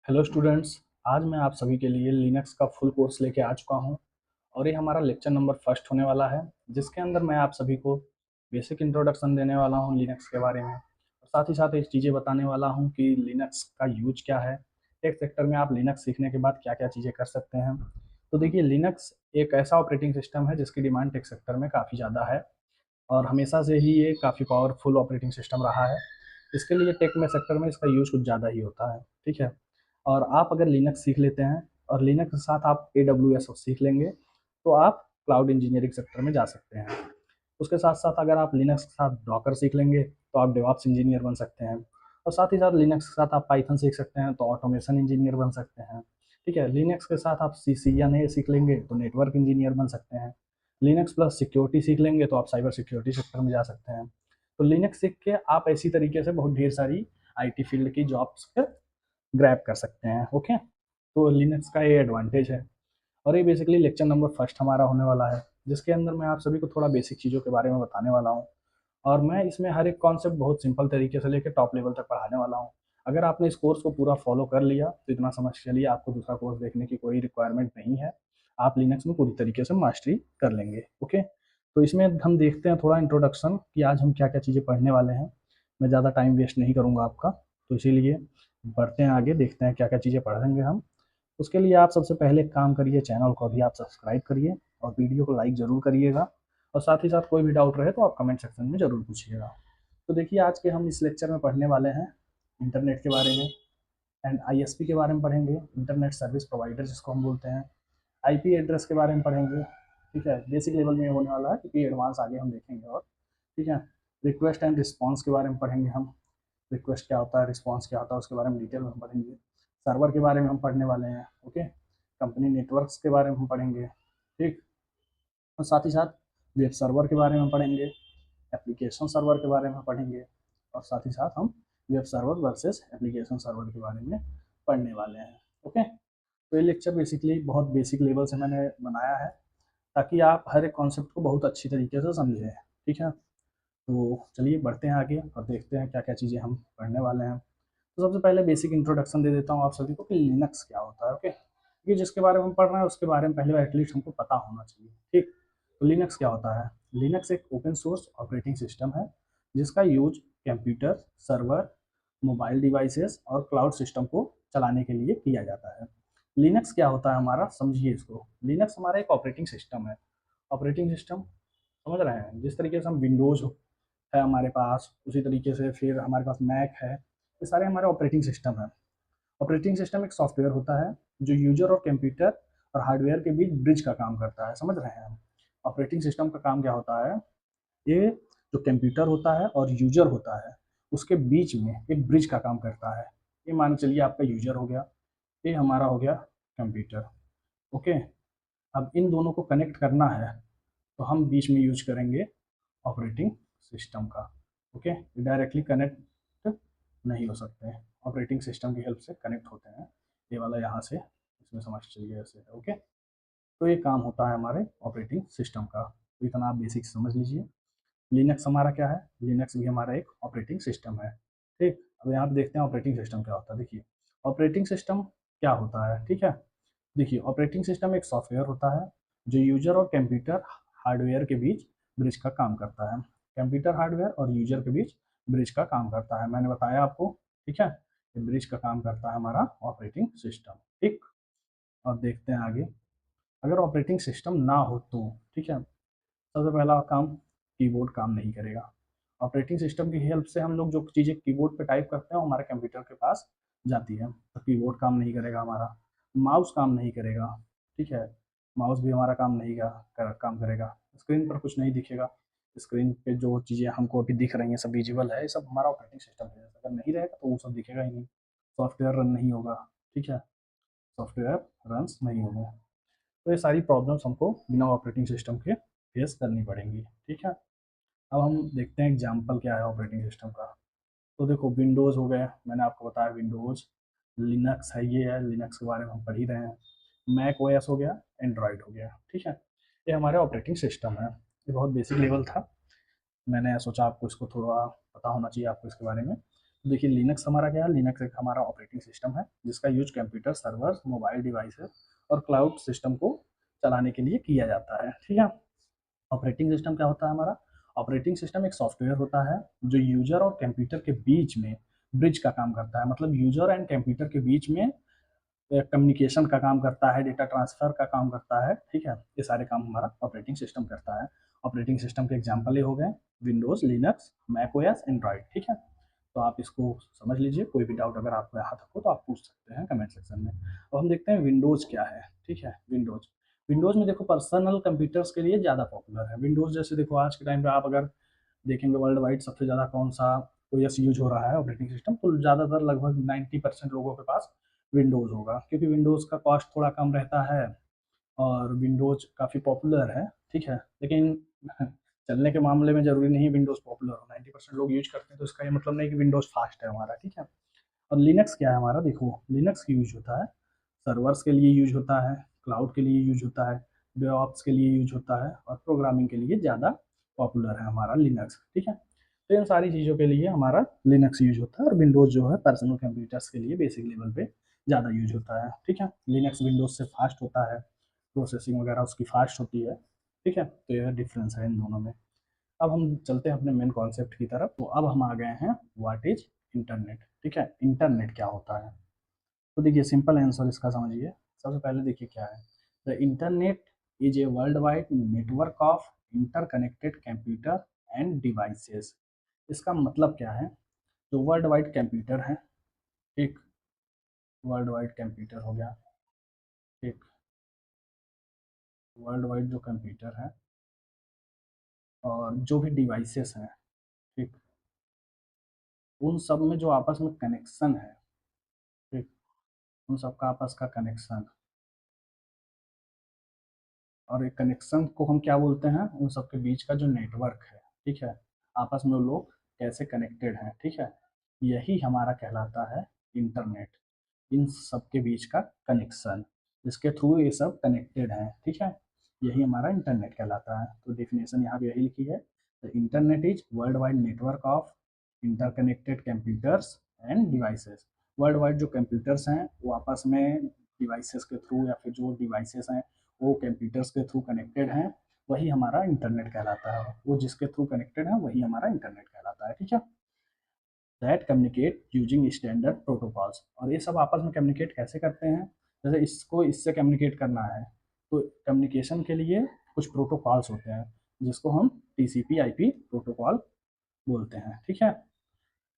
Hello students. आज मैं आप सभी के लिए लिनक्स का फुल कोर्स लेके आ चुका हूं और ये हमारा लेक्चर नंबर फर्स्ट होने वाला है, जिसके अंदर मैं आप सभी को बेसिक इंट्रोडक्शन देने वाला हूं लिनक्स के बारे में और साथ ही साथ एक चीज़ें बताने वाला हूं कि लिनक्स का यूज क्या है। टेक सेक्टर में आप लिनक्स सीखने के बाद क्या क्या चीज़ें कर सकते हैं। तो देखिए, लिनक्स एक ऐसा ऑपरेटिंग सिस्टम है जिसकी डिमांड टेक सेक्टर में काफ़ी ज़्यादा है और हमेशा से ही ये काफ़ी पावरफुल ऑपरेटिंग सिस्टम रहा है। इसके लिए टेक में सेक्टर में इसका यूज कुछ ज़्यादा ही होता है। ठीक है। और आप अगर लिनक्स सीख लेते हैं और लिनक्स के साथ आप AWS सीख लेंगे तो आप क्लाउड इंजीनियरिंग सेक्टर में जा सकते हैं। उसके साथ साथ अगर आप लिनक्स के साथ डॉकर सीख लेंगे तो आप डेवऑप्स इंजीनियर बन सकते हैं और साथ ही साथ लिनक्स के साथ आप पाइथन सीख सकते हैं तो ऑटोमेशन इंजीनियर बन सकते हैं। ठीक है। लिनक्स के साथ आप CC या नहीं सीख लेंगे तो नेटवर्क इंजीनियर बन सकते हैं। लिनक्स प्लस सिक्योरिटी सीख लेंगे तो आप साइबर सिक्योरिटी सेक्टर में जा सकते हैं। तो लिनक्स सीख के आप ऐसी तरीके से बहुत ढेर सारी IT फील्ड की जॉब्स ग्रैब कर सकते हैं। ओके। तो लिनक्स का ये एडवांटेज है और ये बेसिकली लेक्चर नंबर फर्स्ट हमारा होने वाला है, जिसके अंदर मैं आप सभी को थोड़ा बेसिक चीज़ों के बारे में बताने वाला हूँ और मैं इसमें हर एक कॉन्सेप्ट बहुत सिंपल तरीके से लेकर टॉप लेवल तक पढ़ाने वाला हूँ। अगर आपने इस कोर्स को पूरा फॉलो कर लिया तो इतना समझ चलिए आपको दूसरा कोर्स देखने की कोई रिक्वायरमेंट नहीं है। आप लिनक्स में पूरी तरीके से मास्टरी कर लेंगे। ओके। तो इसमें हम देखते हैं थोड़ा इंट्रोडक्शन कि आज हम क्या क्या चीज़ें पढ़ने वाले हैं। मैं ज़्यादा टाइम वेस्ट नहीं करूँगा आपका, तो इसीलिए बढ़ते हैं आगे, देखते हैं क्या क्या चीज़ें पढ़ेंगे हम। उसके लिए आप सबसे पहले एक काम करिए, चैनल को अभी आप सब्सक्राइब करिए और वीडियो को लाइक ज़रूर करिएगा और साथ ही साथ कोई भी डाउट रहे तो आप कमेंट सेक्शन में ज़रूर पूछिएगा। तो देखिए, आज के हम इस लेक्चर में पढ़ने वाले हैं इंटरनेट के बारे में एंड ISP के बारे में पढ़ेंगे, इंटरनेट सर्विस प्रोवाइडर जिसको हम बोलते हैं। IP एड्रेस के बारे में पढ़ेंगे। ठीक है। बेसिक लेवल में होने वाला है क्योंकि एडवांस आगे हम देखेंगे। और ठीक है, रिक्वेस्ट एंड रिस्पॉन्स के बारे में पढ़ेंगे हम। रिक्वेस्ट क्या होता है, रिस्पॉन्स क्या होता है, उसके बारे में डिटेल में हम पढ़ेंगे। सर्वर के बारे में हम पढ़ने वाले हैं। ओके। कंपनी नेटवर्क्स के बारे में हम पढ़ेंगे। ठीक। और साथ ही साथ वेब सर्वर के बारे में पढ़ेंगे, एप्लीकेशन सर्वर के बारे में पढ़ेंगे और साथ ही साथ हम web server versus application server के बारे में पढ़ने वाले हैं। ओके। तो ये लेक्चर बेसिकली बहुत बेसिक लेवल से मैंने बनाया है ताकि आप हर एक कॉन्सेप्ट को बहुत अच्छी तरीके से समझें। ठीक है। तो चलिए बढ़ते हैं आगे और देखते हैं क्या क्या चीज़ें हम पढ़ने वाले हैं। तो सबसे पहले बेसिक इंट्रोडक्शन दे देता हूँ आप सभी को कि लिनक्स क्या होता है। ओके। क्योंकि जिसके बारे में हम पढ़ रहे हैं उसके बारे में पहले एटलीस्ट हमको पता होना चाहिए। ठीक। तो लिनक्स क्या होता है? लिनक्स एक ओपन सोर्स ऑपरेटिंग सिस्टम है जिसका use computer, server, mobile devices और क्लाउड सिस्टम को चलाने के लिए किया जाता है। लिनक्स क्या होता है हमारा, समझिए इसको। लिनक्स हमारा एक ऑपरेटिंग सिस्टम है। ऑपरेटिंग सिस्टम समझ रहे हैं? जिस तरीके से हम विंडोज है हमारे पास, उसी तरीके से फिर हमारे पास मैक है, ये सारे हमारे ऑपरेटिंग सिस्टम है। ऑपरेटिंग सिस्टम एक सॉफ्टवेयर होता है जो यूजर और कंप्यूटर और हार्डवेयर के बीच ब्रिज का काम करता है। समझ रहे हैं हम? ऑपरेटिंग सिस्टम का काम क्या होता है? ये जो कंप्यूटर होता है और यूजर होता है उसके बीच में एक ब्रिज का काम करता है। ये मान चलिए आपका यूजर हो गया, ये हमारा हो गया कंप्यूटर। ओके। अब इन दोनों को कनेक्ट करना है तो हम बीच में यूज करेंगे ऑपरेटिंग सिस्टम का। ओके। डायरेक्टली कनेक्ट नहीं हो सकते हैं, ऑपरेटिंग सिस्टम की हेल्प से कनेक्ट होते हैं। ये वाला यहाँ से इसमें समझ चलिए ऐसे है। ओके। तो ये काम होता है हमारे ऑपरेटिंग सिस्टम का, तो इतना आप बेसिक समझ लीजिए। लिनक्स हमारा क्या है? लिनक्स भी हमारा एक ऑपरेटिंग सिस्टम है। ठीक। अब यहाँ पे देखते हैं ऑपरेटिंग सिस्टम क्या होता है। देखिए, ऑपरेटिंग सिस्टम क्या होता है। ठीक है। देखिए, ऑपरेटिंग सिस्टम एक सॉफ्टवेयर होता है जो यूजर और कंप्यूटर हार्डवेयर के बीच ब्रिज का काम करता है। कंप्यूटर हार्डवेयर और यूजर के बीच ब्रिज का काम करता है, मैंने बताया आपको। ठीक है। ये ब्रिज का काम करता है हमारा ऑपरेटिंग सिस्टम। ठीक। और देखते हैं आगे। अगर ऑपरेटिंग सिस्टम ना हो तो ठीक है, सबसे पहला काम, कीबोर्ड काम नहीं करेगा। ऑपरेटिंग सिस्टम की हेल्प से हम लोग जो चीज़ें कीबोर्ड पे टाइप करते हैं वो हमारे कंप्यूटर के पास जाती है, तो कीबोर्ड काम नहीं करेगा हमारा। माउस काम नहीं करेगा। ठीक है। माउस भी हमारा काम नहीं काम करेगा। स्क्रीन पर कुछ नहीं दिखेगा। स्क्रीन पे जो चीज़ें हमको अभी दिख रही हैं सब विजिबल है, ये सब हमारा ऑपरेटिंग सिस्टम है। अगर नहीं रहेगा तो वो सब दिखेगा ही नहीं, सॉफ्टवेयर रन नहीं होगा। ठीक है। सॉफ्टवेयर रन नहीं होगा। तो ये सारी प्रॉब्लम्स हमको बिना ऑपरेटिंग सिस्टम के फेस करनी पड़ेंगी। ठीक है। अब हम देखते हैं एग्जाम्पल क्या है ऑपरेटिंग सिस्टम का। तो देखो, विंडोज़ हो गया, मैंने आपको बताया विंडोज़। लिनक्स है, ये है, लिनक्स के बारे में हम पढ़ ही रहे हैं। मैक ओएस हो गया, एंड्रॉयड हो गया। ठीक है। ये हमारे ऑपरेटिंग सिस्टम है। ये बहुत बेसिक लेवल था, मैंने सोचा आपको इसको थोड़ा पता होना चाहिए आपको इसके बारे में। तो देखिए लिनक्स हमारा क्या है, लिनक्स एक हमारा ऑपरेटिंग सिस्टम है जिसका use computer, servers, mobile devices और क्लाउड सिस्टम को चलाने के लिए किया जाता है। ठीक है। ऑपरेटिंग सिस्टम क्या होता है हमारा? ऑपरेटिंग सिस्टम एक सॉफ्टवेयर होता है जो यूजर और कंप्यूटर के बीच में ब्रिज का काम करता है, मतलब यूजर एंड कंप्यूटर के बीच में कम्युनिकेशन का काम करता है, डेटा ट्रांसफर का काम करता है। ठीक है, ये सारे काम हमारा ऑपरेटिंग सिस्टम करता है। ऑपरेटिंग सिस्टम के एग्जाम्पल ये हो गए Windows, Linux, Mac OS, Android. ठीक है, तो आप इसको समझ लीजिए। कोई भी डाउट अगर आपको यहाँ तक हो तो आप पूछ सकते हैं कमेंट सेक्शन में। अब हम देखते हैं विंडोज क्या है। ठीक है, विंडोज, विंडोज में देखो पर्सनल कंप्यूटर्स के लिए ज़्यादा पॉपुलर है। विंडोज जैसे देखो आज के टाइम पे आप अगर देखेंगे वर्ल्ड वाइड सबसे ज़्यादा कौन सा ओएस यूज हो रहा है ऑपरेटिंग सिस्टम, तो ज़्यादातर लगभग 90% लोगों के पास विंडोज़ होगा, क्योंकि विंडोज़ का कॉस्ट थोड़ा कम रहता है और विंडोज़ काफ़ी पॉपुलर है। ठीक है, लेकिन चलने के मामले में ज़रूरी नहीं विंडोज़ पॉपुलर हो, 90% लोग यूज करते हैं तो इसका ये मतलब नहीं कि विंडोज़ फास्ट है हमारा। ठीक है, और लिनक्स क्या है हमारा? देखो लिनक्स यूज होता है सर्वर्स के लिए, यूज होता है क्लाउड के लिए, यूज होता है डेवऑप्स के लिए, यूज होता है और प्रोग्रामिंग के लिए ज़्यादा पॉपुलर है हमारा लिनक्स। ठीक है, तो इन सारी चीज़ों के लिए हमारा लिनक्स यूज होता है और विंडोज़ जो है पर्सनल कंप्यूटर्स के लिए बेसिक लेवल पे ज़्यादा यूज होता है। ठीक है, लिनक्स विंडोज़ से फास्ट होता है, प्रोसेसिंग वगैरह उसकी फास्ट होती है। ठीक है, तो यह डिफरेंस है इन दोनों में। अब हम चलते हैं अपने मेन कॉन्सेप्ट की तरफ। तो अब हम आ गए हैं व्हाट इज इंटरनेट। ठीक है, इंटरनेट क्या होता है? तो देखिए सिंपल आंसर इसका समझिए। सबसे पहले देखिए क्या है, the internet is a world wide network of interconnected computer end devices. इसका मतलब क्या है? जो वर्ल्ड वाइड कंप्यूटर है, एक वर्ल्ड वाइड कंप्यूटर हो गया, एक वर्ल्ड वाइड जो कंप्यूटर है और जो भी डिवाइसेस हैं, ठीक, उन सब में जो आपस में कनेक्शन है, ठीक, उन सब का आपस का कनेक्शन, और एक कनेक्शन को हम क्या बोलते हैं? उन सब के बीच का जो नेटवर्क है, ठीक है, आपस में वो लोग कैसे कनेक्टेड हैं, ठीक है, यही हमारा कहलाता है इंटरनेट। इन सब के बीच का कनेक्शन, जिसके थ्रू ये सब कनेक्टेड हैं, ठीक है, यही हमारा इंटरनेट कहलाता है। तो डेफिनेशन यहाँ पे यही लिखी है, the internet is world wide network of interconnected computers end devices. World wide जो कंप्यूटर्स हैं वो आपस में डिवाइसेस के थ्रू, या फिर जो डिवाइसेस हैं वो कंप्यूटर्स के थ्रू कनेक्टेड हैं, वही हमारा इंटरनेट कहलाता है। वो जिसके थ्रू कनेक्टेड है वही हमारा इंटरनेट कहलाता है। ठीक है, that communicate using standard protocols. और ये सब आपस में कम्युनिकेट कैसे करते हैं? जैसे इसको इससे कम्युनिकेट करना है तो कम्युनिकेशन के लिए कुछ प्रोटोकॉल्स होते हैं जिसको हम टीसीपी आईपी प्रोटोकॉल बोलते हैं। ठीक है,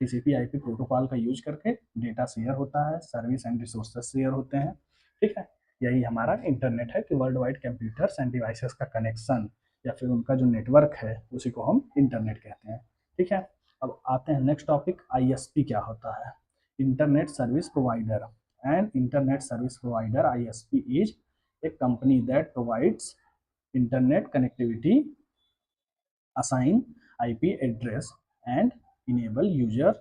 टीसीपी आईपी प्रोटोकॉल का यूज करके डेटा शेयर होता है, सर्विस एंड रिसोर्सेज शेयर होते हैं। ठीक है, यही हमारा इंटरनेट है कि world wide computers end devices का कनेक्शन या फिर उनका जो नेटवर्क है उसी को हम इंटरनेट कहते हैं। ठीक है, अब आते हैं नेक्स्ट टॉपिक, आईएसपी क्या होता है? Internet service provider. And internet service provider ISP is a company that provides internet connectivity, assign IP address and enable user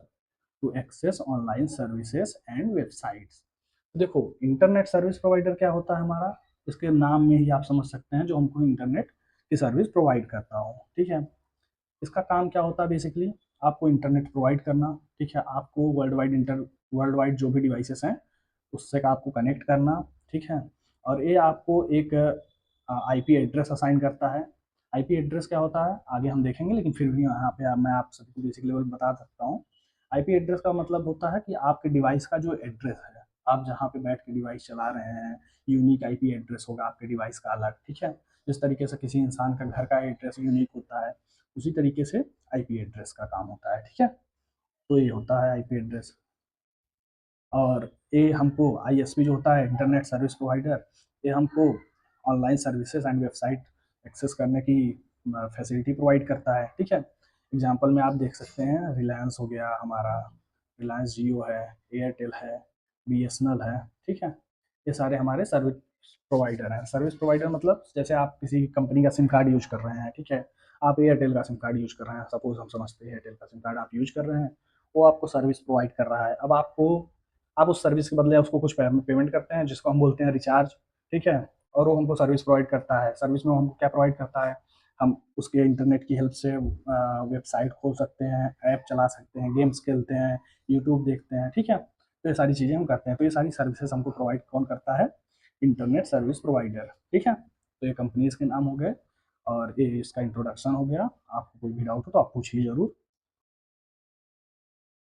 to access online services and websites। देखो इंटरनेट सर्विस प्रोवाइडर क्या होता है हमारा? इसके नाम में ही आप समझ सकते हैं, जो हमको इंटरनेट की सर्विस प्रोवाइड करता हो। ठीक है, इसका काम क्या होता है? बेसिकली आपको इंटरनेट प्रोवाइड करना। ठीक है, आपको वर्ल्ड वाइड जो भी डिवाइसेस हैं उससे का आपको कनेक्ट करना। ठीक है, और ये आपको एक आईपी एड्रेस असाइन करता है। आईपी एड्रेस क्या होता है आगे हम देखेंगे, लेकिन फिर भी यहाँ पे मैं आप सभी को बेसिक लेवल बता सकता हूँ। आईपी एड्रेस का मतलब होता है कि आपके डिवाइस का जो एड्रेस है, आप जहाँ पे बैठ के डिवाइस चला रहे हैं, यूनिक आईपी एड्रेस होगा आपके डिवाइस का अलग। ठीक है, जिस तरीके से किसी इंसान का घर का एड्रेस यूनिक होता है, उसी तरीके से आईपी एड्रेस का काम होता है। ठीक है, तो ये होता है आईपी एड्रेस। और ये हमको आईएसपी जो होता है इंटरनेट सर्विस प्रोवाइडर, ये हमको online services and website access करने की फैसिलिटी प्रोवाइड करता है। ठीक है, एग्जांपल में आप देख सकते हैं रिलायंस हो गया हमारा, रिलायंस जियो है, एयरटेल है, बीएसएनएल है। ठीक है, ये सारे हमारे सर्विस प्रोवाइडर हैं। सर्विस प्रोवाइडर मतलब जैसे आप किसी कंपनी का सिम कार्ड यूज कर रहे हैं, ठीक है, आप एयरटेल का सिम कार्ड यूज कर रहे हैं, सपोज हम समझते हैं एयरटेल का सिम कार्ड आप यूज कर रहे हैं, वो आपको सर्विस प्रोवाइड कर रहा है। अब आपको, आप उस सर्विस के बदले उसको कुछ पेमेंट करते हैं जिसको हम बोलते हैं रिचार्ज। ठीक है, और वो हमको सर्विस प्रोवाइड करता है। सर्विस में हमको क्या प्रोवाइड करता है? हम उसके इंटरनेट की हेल्प से वेबसाइट खोल सकते हैं, ऐप चला सकते हैं, गेम्स खेलते हैं, यूट्यूब देखते हैं, ठीक है। तो ये सारी चीज़ें हम करते हैं। तो ये सारी सर्विसेज हमको प्रोवाइड कौन करता है? इंटरनेट सर्विस प्रोवाइडर, ठीक है। तो ये कंपनीज के नाम हो गए और ये इसका इंट्रोडक्शन हो गया। आपको कोई भी डाउट हो तो आप पूछिए ज़रूर।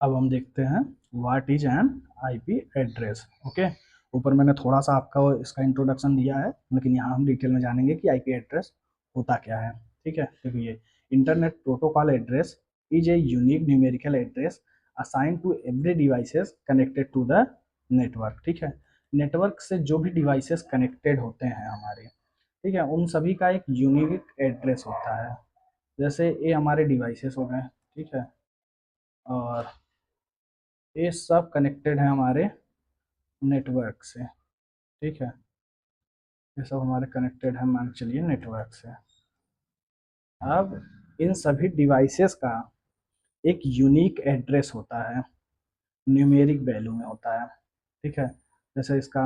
अब हम देखते हैं what is an IP address. Okay, ऊपर मैंने थोड़ा सा आपका इसका इंट्रोडक्शन दिया है, लेकिन यहाँ हम डिटेल में जानेंगे कि आईपी एड्रेस होता क्या है, ठीक है। देखिए, internet protocol address is a unique numerical address assign to every devices connected to the network, ठीक है। नेटवर्क से जो भी डिवाइसेस कनेक्टेड होते हैं हमारे, ठीक है, उन सभी का एक यूनिक एड्रेस होता है। जैसे ये हमारे डिवाइसेस हो गए, ठीक है, और ये सब कनेक्टेड है हमारे नेटवर्क से, ठीक है। ये सब हमारे कनेक्टेड है, मान चलिए, नेटवर्क से। अब इन सभी डिवाइसेस का एक यूनिक एड्रेस होता है, न्यूमेरिक वैल्यू में होता है, ठीक है। जैसे इसका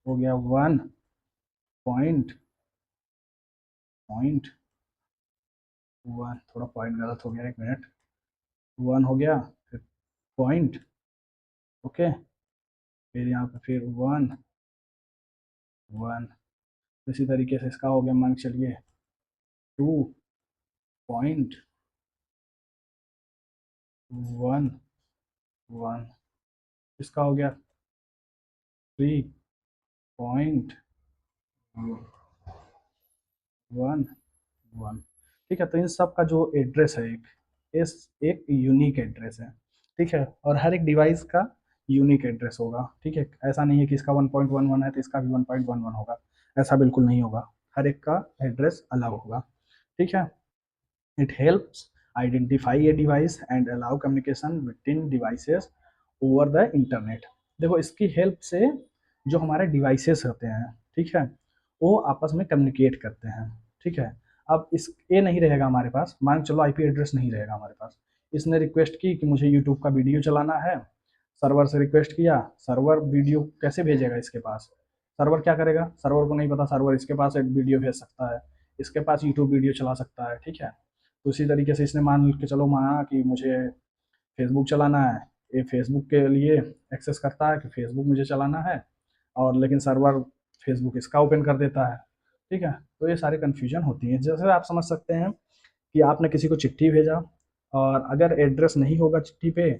हो गया 1.1, थोड़ा पॉइंट गलत हो गया, 1 मिनट। 1 हो गया, फिर पॉइंट, ओके, फिर यहाँ पे फिर 1 1। इसी तरीके से इसका हो गया, मान के चलिए 2.11। इसका हो गया 3.11, ठीक है। तो इन सब का जो एड्रेस है, एक यूनिक एड्रेस है, ठीक है। और हर एक डिवाइस का यूनिक एड्रेस होगा, ठीक है। ऐसा नहीं है कि इसका 1.11 है तो इसका भी 1.11 होगा, ऐसा बिल्कुल नहीं होगा। हर एक का एड्रेस अलग होगा, ठीक है। It helps identify a device and allow communication between devices over the internet। देखो, इसकी हेल्प से जो हमारे डिवाइसेस होते हैं, ठीक है, वो आपस में कम्युनिकेट करते हैं, ठीक है। अब इस ये नहीं रहेगा हमारे पास, मान चलो आईपी एड्रेस नहीं रहेगा हमारे पास। इसने रिक्वेस्ट की कि मुझे यूट्यूब का वीडियो चलाना है, सर्वर से रिक्वेस्ट किया, सर्वर वीडियो कैसे भेजेगा इसके पास? सर्वर क्या करेगा? सर्वर को नहीं पता, सर्वर इसके पास एक वीडियो भेज सकता है, इसके पास यूट्यूब वीडियो चला सकता है, ठीक है। तो उसी तरीके से इसने मान के चलो, माना कि मुझे फेसबुक चलाना है, ये फेसबुक के लिए एक्सेस करता है कि फेसबुक मुझे चलाना है, और लेकिन सर्वर फेसबुक इसका ओपन कर देता है, ठीक है। तो ये सारी कन्फ्यूजन होती है। जैसे आप समझ सकते हैं कि आपने किसी को चिट्ठी भेजा, और अगर एड्रेस नहीं होगा चिट्ठी पे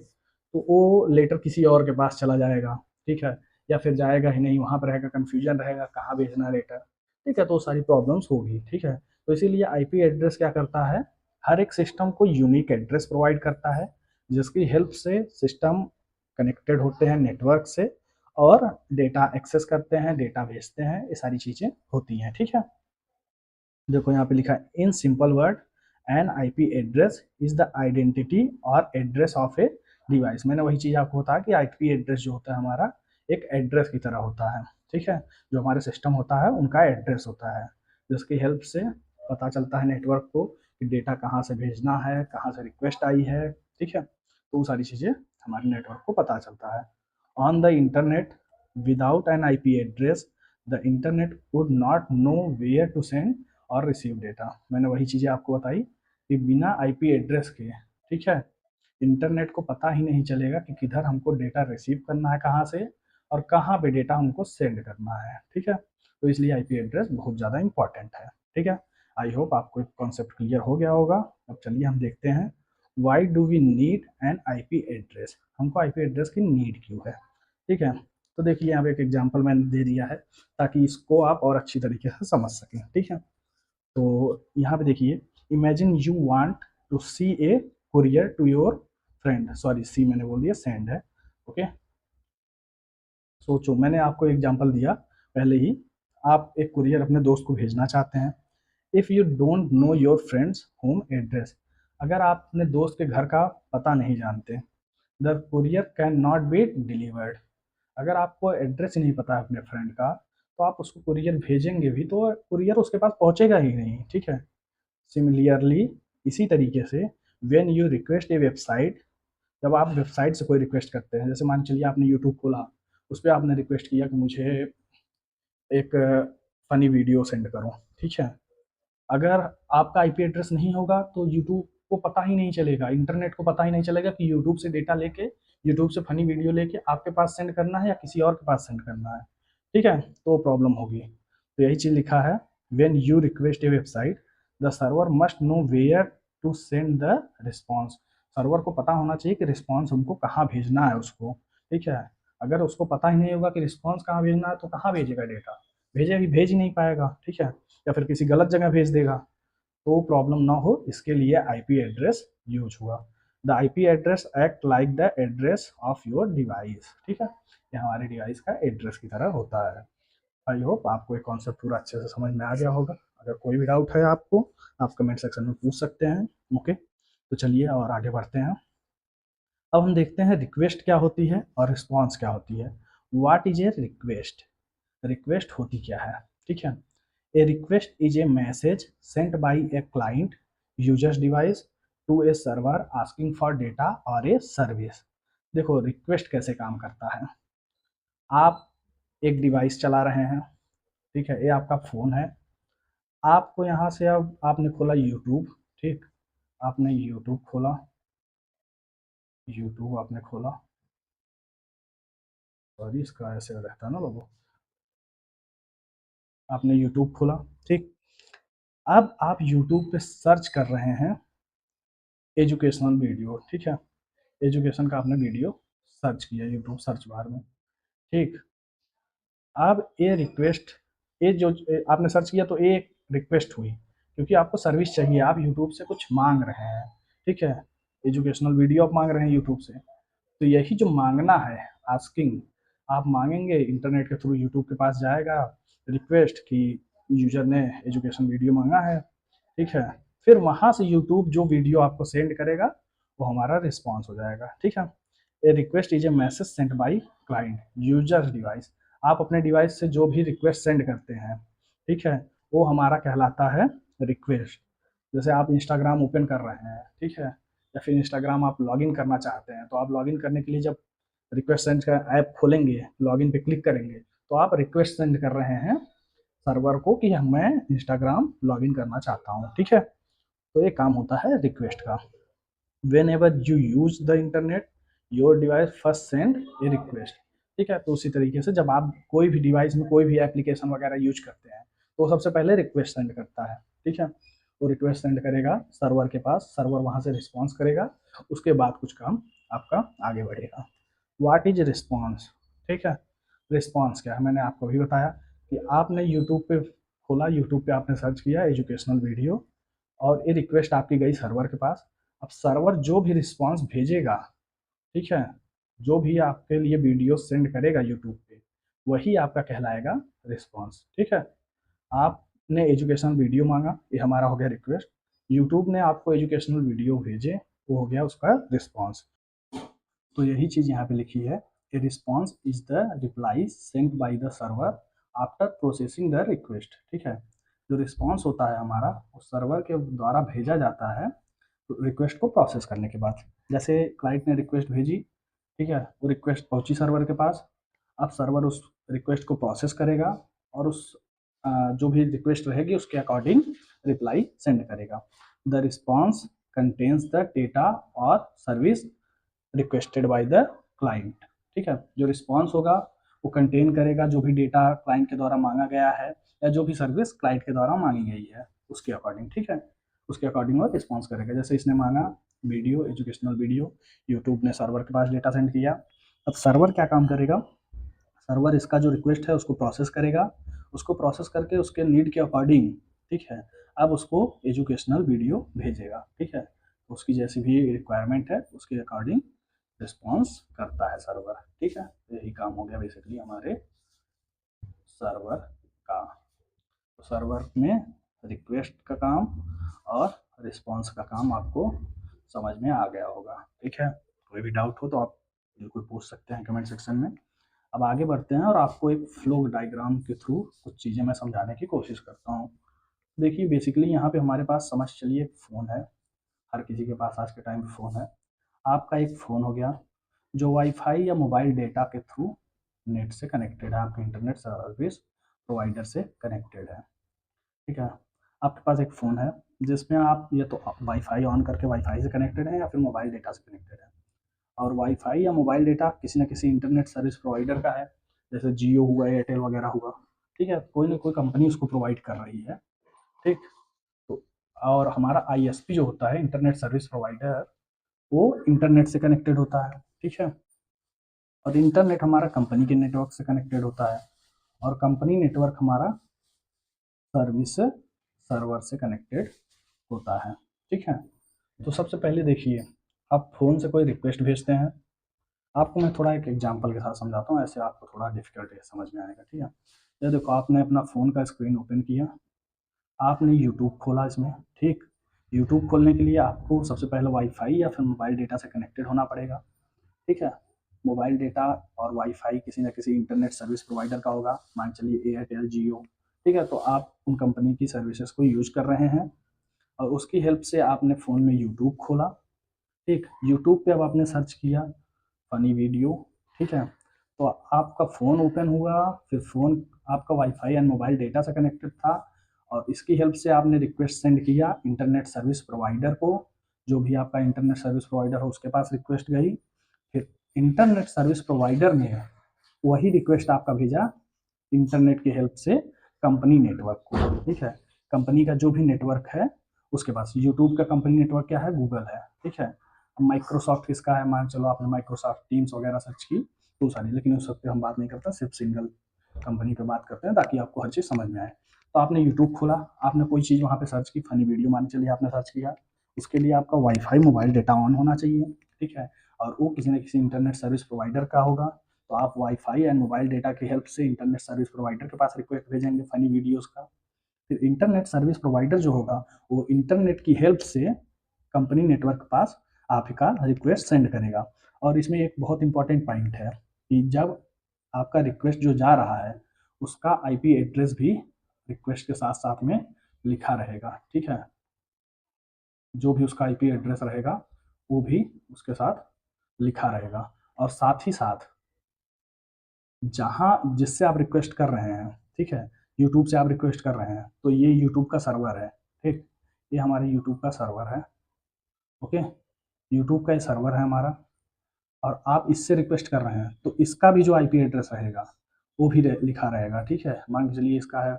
तो वो लेटर किसी और के पास चला जाएगा, ठीक है, या फिर जाएगा ही नहीं, वहाँ पर रहेगा, कन्फ्यूजन रहेगा कहाँ भेजना है लेटर, ठीक है। तो सारी प्रॉब्लम्स होगी, ठीक है। तो इसीलिए आईपी एड्रेस क्या करता है? हर एक सिस्टम को यूनिक एड्रेस प्रोवाइड करता है, जिसकी हेल्प से सिस्टम कनेक्टेड होते हैं नेटवर्क से, और डेटा एक्सेस करते हैं, डेटा भेजते हैं, ये सारी चीज़ें होती हैं, ठीक है। देखो यहाँ पे लिखा है, in simple word N IP address is the identity और एड्रेस ऑफ ए डिवाइस। मैंने वही चीज़ आपको बताया कि आईपी एड्रेस जो होता है हमारा एक एड्रेस की तरह होता है, ठीक है। जो हमारे सिस्टम होता है उनका एड्रेस होता है, जिसकी हेल्प से पता चलता है नेटवर्क को कि डेटा कहाँ से भेजना है, कहाँ से रिक्वेस्ट आई है, ठीक है। तो वो सारी चीज़ें हमारे नेटवर्क को पता चलता है। On the internet without an IP address the internet would not know where to send और रिसीव डेटा। मैंने वही चीज़ें आपको बताई कि बिना आईपी एड्रेस के, ठीक है, इंटरनेट को पता ही नहीं चलेगा कि किधर हमको डेटा रिसीव करना है, कहाँ से, और कहाँ पे डेटा हमको सेंड करना है, ठीक है। तो इसलिए आईपी एड्रेस बहुत ज़्यादा इंपॉर्टेंट है, ठीक है। आई होप आपको कॉन्सेप्ट क्लियर हो गया होगा। अब चलिए हम देखते हैं, why do we need an IP address? हमको आईपी एड्रेस की नीड क्यों है, ठीक है। तो देखिए, यहाँ पे एक एग्जाम्पल मैंने दे दिया है ताकि इसको आप और अच्छी तरीके से समझ सकें, ठीक है। तो यहाँ पे देखिए, imagine you want to see a courier to your friend, sorry see मैंने बोल दिया, सेंड है, ओके। सोचो, मैंने आपको एग्जांपल दिया पहले ही, आप एक कुरियर अपने दोस्त को भेजना चाहते हैं। If you don't know your friends home address, अगर आप अपने दोस्त के घर का पता नहीं जानते, the courier can not be delivered. अगर आपको एड्रेस ही नहीं पता है अपने फ्रेंड का, तो आप उसको कुरियर भेजेंगे भी तो कुरियर उसके पास पहुंचेगा ही नहीं, ठीक है। सिमिलियरली, इसी तरीके से, when you request a website, जब आप वेबसाइट से कोई रिक्वेस्ट करते हैं, जैसे मान चलिए आपने यूट्यूब खोला, उस पर आपने रिक्वेस्ट किया कि मुझे एक फ़नी वीडियो सेंड करो, ठीक है। अगर आपका आईपी एड्रेस नहीं होगा तो यूट्यूब को पता ही नहीं चलेगा, इंटरनेट को पता ही नहीं चलेगा कि यूट्यूब से डेटा लेके, यूट्यूब से फनी वीडियो लेके आपके पास सेंड करना है या किसी और के पास सेंड करना है। ठीक है, तो प्रॉब्लम होगी। तो यही चीज़ लिखा है, when you request a website the server must know where to send the response. Server को पता होना चाहिए कि रिस्पॉन्स हमको कहाँ भेजना है उसको। ठीक है, अगर उसको पता ही नहीं होगा कि रिस्पॉन्स कहाँ भेजना है तो कहाँ भेजेगा डेटा, भेज ही नहीं पाएगा। ठीक है, या फिर किसी गलत जगह भेज देगा। तो प्रॉब्लम ना हो इसके लिए आईपी एड्रेस यूज हुआ। The IP address act like the address of your device. ठीक है, ये हमारे डिवाइस का एड्रेस की तरह होता है। आई होप आपको ये कॉन्सेप्ट पूरा अच्छे से समझ में आ गया होगा। अगर कोई भी डाउट है आपको, आप कमेंट सेक्शन में पूछ सकते हैं। ओके, तो चलिए और आगे बढ़ते हैं। अब हम देखते हैं रिक्वेस्ट क्या होती है और रिस्पॉन्स क्या होती है। What is a request? Request होती क्या है? ठीक है, a request is a message sent by a client users device to a server asking for data और ए सर्विस। देखो रिक्वेस्ट कैसे काम करता है। आप एक डिवाइस चला रहे हैं, ठीक है, ये आपका फ़ोन है। आपको यहाँ से अब आपने खोला यूट्यूब। ठीक, आपने यूट्यूब खोला, यूट्यूब आपने खोला, सॉरी इसका ऐसे रहता है ना लोगो। आपने यूट्यूब खोला, ठीक। अब आप यूट्यूब पे सर्च कर रहे हैं एजुकेशनल वीडियो। ठीक है, एजुकेशन का आपने वीडियो सर्च किया यूट्यूब सर्च बार में। ठीक, अब ये रिक्वेस्ट, ये जो आपने सर्च किया तो ये रिक्वेस्ट हुई क्योंकि आपको सर्विस चाहिए, आप यूट्यूब से कुछ मांग रहे हैं। ठीक है, एजुकेशनल वीडियो आप मांग रहे हैं यूट्यूब से। तो यही जो मांगना है, आस्किंग, आप मांगेंगे इंटरनेट के थ्रू, यूट्यूब के पास जाएगा रिक्वेस्ट कि यूजर ने एजुकेशन वीडियो मांगा है। ठीक है, फिर वहाँ से यूट्यूब जो वीडियो आपको सेंड करेगा वो हमारा रिस्पॉन्स हो जाएगा। ठीक है, a request is a message sent by client user device. आप अपने डिवाइस से जो भी रिक्वेस्ट सेंड करते हैं, ठीक है, वो हमारा कहलाता है रिक्वेस्ट। जैसे आप इंस्टाग्राम ओपन कर रहे हैं, ठीक है, या फिर इंस्टाग्राम आप लॉगिन करना चाहते हैं, तो आप लॉगिन करने के लिए जब रिक्वेस्ट सेंड का ऐप खोलेंगे, लॉगिन पे क्लिक करेंगे, तो आप रिक्वेस्ट सेंड कर रहे हैं सर्वर को कि मैं इंस्टाग्राम लॉगिन करना चाहता हूँ। ठीक है, तो ये काम होता है रिक्वेस्ट का। When ever you use the internet your device first send A request. ठीक है, तो उसी तरीके से जब आप कोई भी डिवाइस में कोई भी एप्लीकेशन वगैरह यूज करते हैं तो सबसे पहले रिक्वेस्ट सेंड करता है। ठीक है, वो रिक्वेस्ट सेंड करेगा सर्वर के पास, सर्वर वहाँ से रिस्पॉन्स करेगा, उसके बाद कुछ काम आपका आगे बढ़ेगा। What is response? ठीक है, रिस्पॉन्स क्या है मैंने आपको भी बताया कि आपने यूट्यूब पे खोला, यूट्यूब पे आपने सर्च किया एजुकेशनल वीडियो और ये रिक्वेस्ट आपकी गई सर्वर के पास। अब सर्वर जो भी रिस्पॉन्स भेजेगा, ठीक है, जो भी आपके लिए वीडियो सेंड करेगा यूट्यूब पे, वही आपका कहलाएगा रिस्पॉन्स। ठीक है, आपने एजुकेशनल वीडियो मांगा, ये हमारा हो गया रिक्वेस्ट, यूट्यूब ने आपको एजुकेशनल वीडियो भेजे, वो हो गया उसका रिस्पॉन्स। तो यही चीज़ यहाँ पे लिखी है, a response is the reply sent by the server after processing the request. ठीक है, जो रिस्पॉन्स होता है हमारा वो सर्वर के द्वारा भेजा जाता है रिक्वेस्ट को प्रोसेस करने के बाद। जैसे क्लाइंट ने रिक्वेस्ट भेजी, ठीक है, वो रिक्वेस्ट पहुंची सर्वर के पास। अब सर्वर उस रिक्वेस्ट को प्रोसेस करेगा और उस जो भी रिक्वेस्ट रहेगी उसके अकॉर्डिंग रिप्लाई सेंड करेगा। The response contains the data और service requested by the client. ठीक है, जो रिस्पॉन्स होगा वो कंटेन करेगा जो भी डेटा क्लाइंट के द्वारा मांगा गया है या जो भी सर्विस क्लाइंट के द्वारा मांगी गई है उसके अकॉर्डिंग। ठीक है, उसके अकॉर्डिंग वो रिस्पॉन्स करेगा। जैसे इसने मांगा वीडियो, एजुकेशनल वीडियो, यूट्यूब ने सर्वर के पास डेटा सेंड किया। अब सर्वर क्या काम करेगा, सर्वर इसका जो रिक्वेस्ट है उसको प्रोसेस करेगा, उसको प्रोसेस करके उसके नीड के अकॉर्डिंग, ठीक है, अब उसको एजुकेशनल वीडियो भेजेगा। ठीक है, उसकी जैसी भी रिक्वायरमेंट है उसके अकॉर्डिंग रिस्पॉन्स करता है सर्वर। ठीक है, तो यही काम हो गया बेसिकली हमारे सर्वर का। तो सर्वर में रिक्वेस्ट का काम और रिस्पॉन्स का काम आपको समझ में आ गया होगा। ठीक है, कोई भी डाउट हो तो आप बिल्कुल पूछ सकते हैं कमेंट सेक्शन में। अब आगे बढ़ते हैं और आपको एक फ्लो डायग्राम के थ्रू कुछ चीज़ें मैं समझाने की कोशिश करता हूँ। देखिए बेसिकली यहाँ पे हमारे पास समझ चलिए एक फ़ोन है, हर किसी के पास आज के टाइम फ़ोन है। आपका एक फ़ोन हो गया जो वाईफाई या मोबाइल डेटा के थ्रू नेट से कनेक्टेड है, आपके इंटरनेट सर्विस प्रोवाइडर से कनेक्टेड है। ठीक है, आपके पास एक फ़ोन है जिसमें आप या तो वाईफाई ऑन करके वाईफाई से कनेक्टेड हैं या फिर मोबाइल डेटा से कनेक्टेड है, और वाईफाई या मोबाइल डेटा किसी न किसी इंटरनेट सर्विस प्रोवाइडर का है, जैसे जियो हुआ, एयरटेल वगैरह हुआ, ठीक है, कोई ना कोई कंपनी उसको प्रोवाइड कर रही है, ठीक। तो और हमारा आईएसपी जो होता है, इंटरनेट सर्विस प्रोवाइडर, वो इंटरनेट से कनेक्टेड होता है, ठीक है। और इंटरनेट हमारा कंपनी के नेटवर्क से कनेक्टेड होता है, और कंपनी नेटवर्क हमारा सर्विस सर्वर से कनेक्टेड होता है, ठीक है। तो सबसे पहले देखिए, आप फ़ोन से कोई रिक्वेस्ट भेजते हैं। आपको मैं थोड़ा एक एग्जांपल के साथ समझाता हूँ, ऐसे आपको थोड़ा डिफ़िकल्ट है समझ में आएगा, ठीक है। ये देखो, आपने अपना फ़ोन का स्क्रीन ओपन किया, आपने यूट्यूब खोला इसमें, ठीक। यूट्यूब खोलने के लिए आपको सबसे पहले वाईफ़ाई या फिर मोबाइल डेटा से कनेक्टेड होना पड़ेगा, ठीक है। मोबाइल डेटा और वाईफ़ाई किसी न किसी इंटरनेट सर्विस प्रोवाइडर का होगा, मान चलिए एयरटेल, जियो, ठीक है। तो आप उन कंपनी की सर्विसेज़ को यूज़ कर रहे हैं, और उसकी हेल्प से आपने फ़ोन में यूट्यूब खोला, ठीक। यूट्यूब पे अब आपने सर्च किया फ़नी वीडियो, ठीक है। तो आपका फ़ोन ओपन हुआ, फिर फ़ोन आपका वाईफ़ाई एंड मोबाइल डेटा से कनेक्टेड था, और इसकी हेल्प से आपने रिक्वेस्ट सेंड किया इंटरनेट सर्विस प्रोवाइडर को, जो भी आपका इंटरनेट सर्विस प्रोवाइडर हो उसके पास रिक्वेस्ट गई। फिर इंटरनेट सर्विस प्रोवाइडर ने वही रिक्वेस्ट आपका भेजा इंटरनेट की हेल्प से कंपनी नेटवर्क को, ठीक है। कंपनी का जो भी नेटवर्क है उसके पास, यूट्यूब का कंपनी नेटवर्क क्या है, गूगल है, ठीक है। माइक्रोसॉफ्ट किसका है, मान चलो आपने माइक्रोसॉफ्ट टीम्स वगैरह सर्च की तो सारी, लेकिन उस वक्त हम बात नहीं करते, सिर्फ सिंगल कंपनी पे बात करते हैं ताकि आपको हर चीज़ समझ में आए। तो आपने यूट्यूब खोला, आपने कोई चीज़ वहाँ पे सर्च की, फ़नी वीडियो मान चलिए आपने सर्च किया, उसके लिए आपका वाईफाई मोबाइल डेटा ऑन होना चाहिए, ठीक है। और वो किसी न किसी इंटरनेट सर्विस प्रोवाइडर का होगा, तो आप वाईफाई एंड मोबाइल डेटा की हेल्प से इंटरनेट सर्विस प्रोवाइडर के पास रिक्वेस्ट भेजेंगे फ़नी वीडियोज़ का। फिर इंटरनेट सर्विस प्रोवाइडर जो होगा, वो इंटरनेट की हेल्प से कंपनी नेटवर्क के पास आपका रिक्वेस्ट सेंड करेगा। और इसमें एक बहुत इंपॉर्टेंट पॉइंट है कि जब आपका रिक्वेस्ट जो जा रहा है, उसका आईपी एड्रेस भी रिक्वेस्ट के साथ साथ में लिखा रहेगा, ठीक है। जो भी उसका आईपी एड्रेस रहेगा वो भी उसके साथ लिखा रहेगा, और साथ ही साथ जहाँ जिससे आप रिक्वेस्ट कर रहे हैं, ठीक है, यूट्यूब से आप रिक्वेस्ट कर रहे हैं, तो ये यूट्यूब का सर्वर है, ठीक। ये हमारे यूट्यूब का सर्वर है, ओके। यूट्यूब का ये सर्वर है हमारा, और आप इससे रिक्वेस्ट कर रहे हैं, तो इसका भी जो आईपी एड्रेस रहेगा वो भी लिखा रहेगा, ठीक है। मान के चलिए इसका है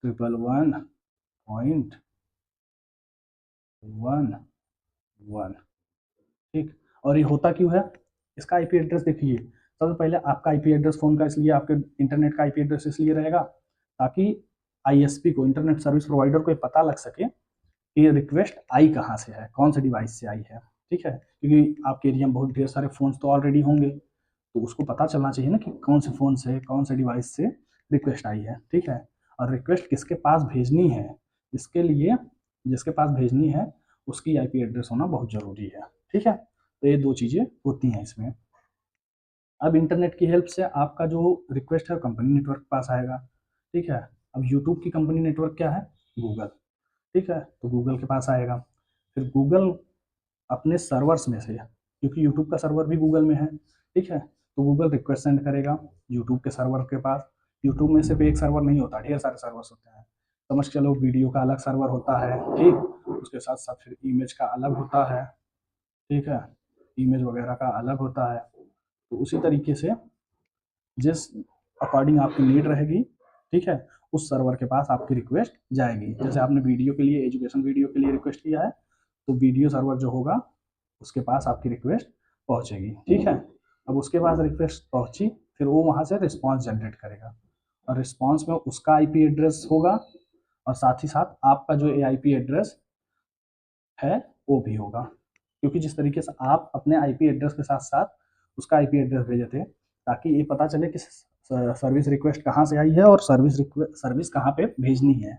111.1, ठीक। और ये होता क्यों है, इसका आईपी एड्रेस देखिए, सबसे पहले आपका आईपी एड्रेस फ़ोन का इसलिए, आपके इंटरनेट का आईपी एड्रेस इसलिए रहेगा ताकि आईएसपी को, इंटरनेट सर्विस प्रोवाइडर को ये पता लग सके कि ये रिक्वेस्ट आई कहाँ से है, कौन से डिवाइस से आई है, ठीक है। क्योंकि आपके एरिया में बहुत ढेर सारे फ़ोन्स तो ऑलरेडी होंगे, तो उसको पता चलना चाहिए ना कि कौन से फ़ोन से, कौन से डिवाइस से रिक्वेस्ट आई है, ठीक है। और रिक्वेस्ट किसके पास भेजनी है, इसके लिए जिसके पास भेजनी है उसकी आईपी एड्रेस होना बहुत ज़रूरी है, ठीक है। तो ये 2 चीज़ें होती हैं इसमें। अब इंटरनेट की हेल्प से आपका जो रिक्वेस्ट है वो कंपनी नेटवर्क के पास आएगा, ठीक है। अब यूट्यूब की कंपनी नेटवर्क क्या है, गूगल, ठीक है। तो गूगल के पास आएगा, फिर गूगल अपने सर्वर्स में से, क्योंकि यूट्यूब का सर्वर भी गूगल में है, ठीक है। तो गूगल रिक्वेस्ट सेंड करेगा यूट्यूब के सर्वर के पास। यूट्यूब में सिर्फ एक सर्वर नहीं होता, ढेर सारे सर्वर्स होते हैं, समझ चलो वीडियो का अलग सर्वर होता है, ठीक। उसके साथ साथ फिर इमेज का अलग होता है, ठीक है, इमेज वगैरह का अलग होता है। तो उसी तरीके से जिस अकॉर्डिंग आपकी नीड रहेगी, ठीक है, उस सर्वर के पास आपकी रिक्वेस्ट जाएगी। जैसे आपने वीडियो के लिए, एजुकेशन वीडियो के लिए रिक्वेस्ट किया है, तो वीडियो सर्वर जो होगा उसके पास आपकी रिक्वेस्ट पहुंचेगी, ठीक है। अब उसके पास रिक्वेस्ट पहुंची, फिर वो वहाँ से रिस्पॉन्स जनरेट करेगा, और रिस्पॉन्स में उसका आईपी एड्रेस होगा, और साथ ही साथ आपका जो आईपी एड्रेस है वो भी होगा, क्योंकि जिस तरीके से आप अपने आईपी एड्रेस के साथ साथ उसका आईपी एड्रेस भेजे थे, ताकि ये पता चले कि सर्विस रिक्वेस्ट कहाँ से आई है और सर्विस कहाँ पे भेजनी है,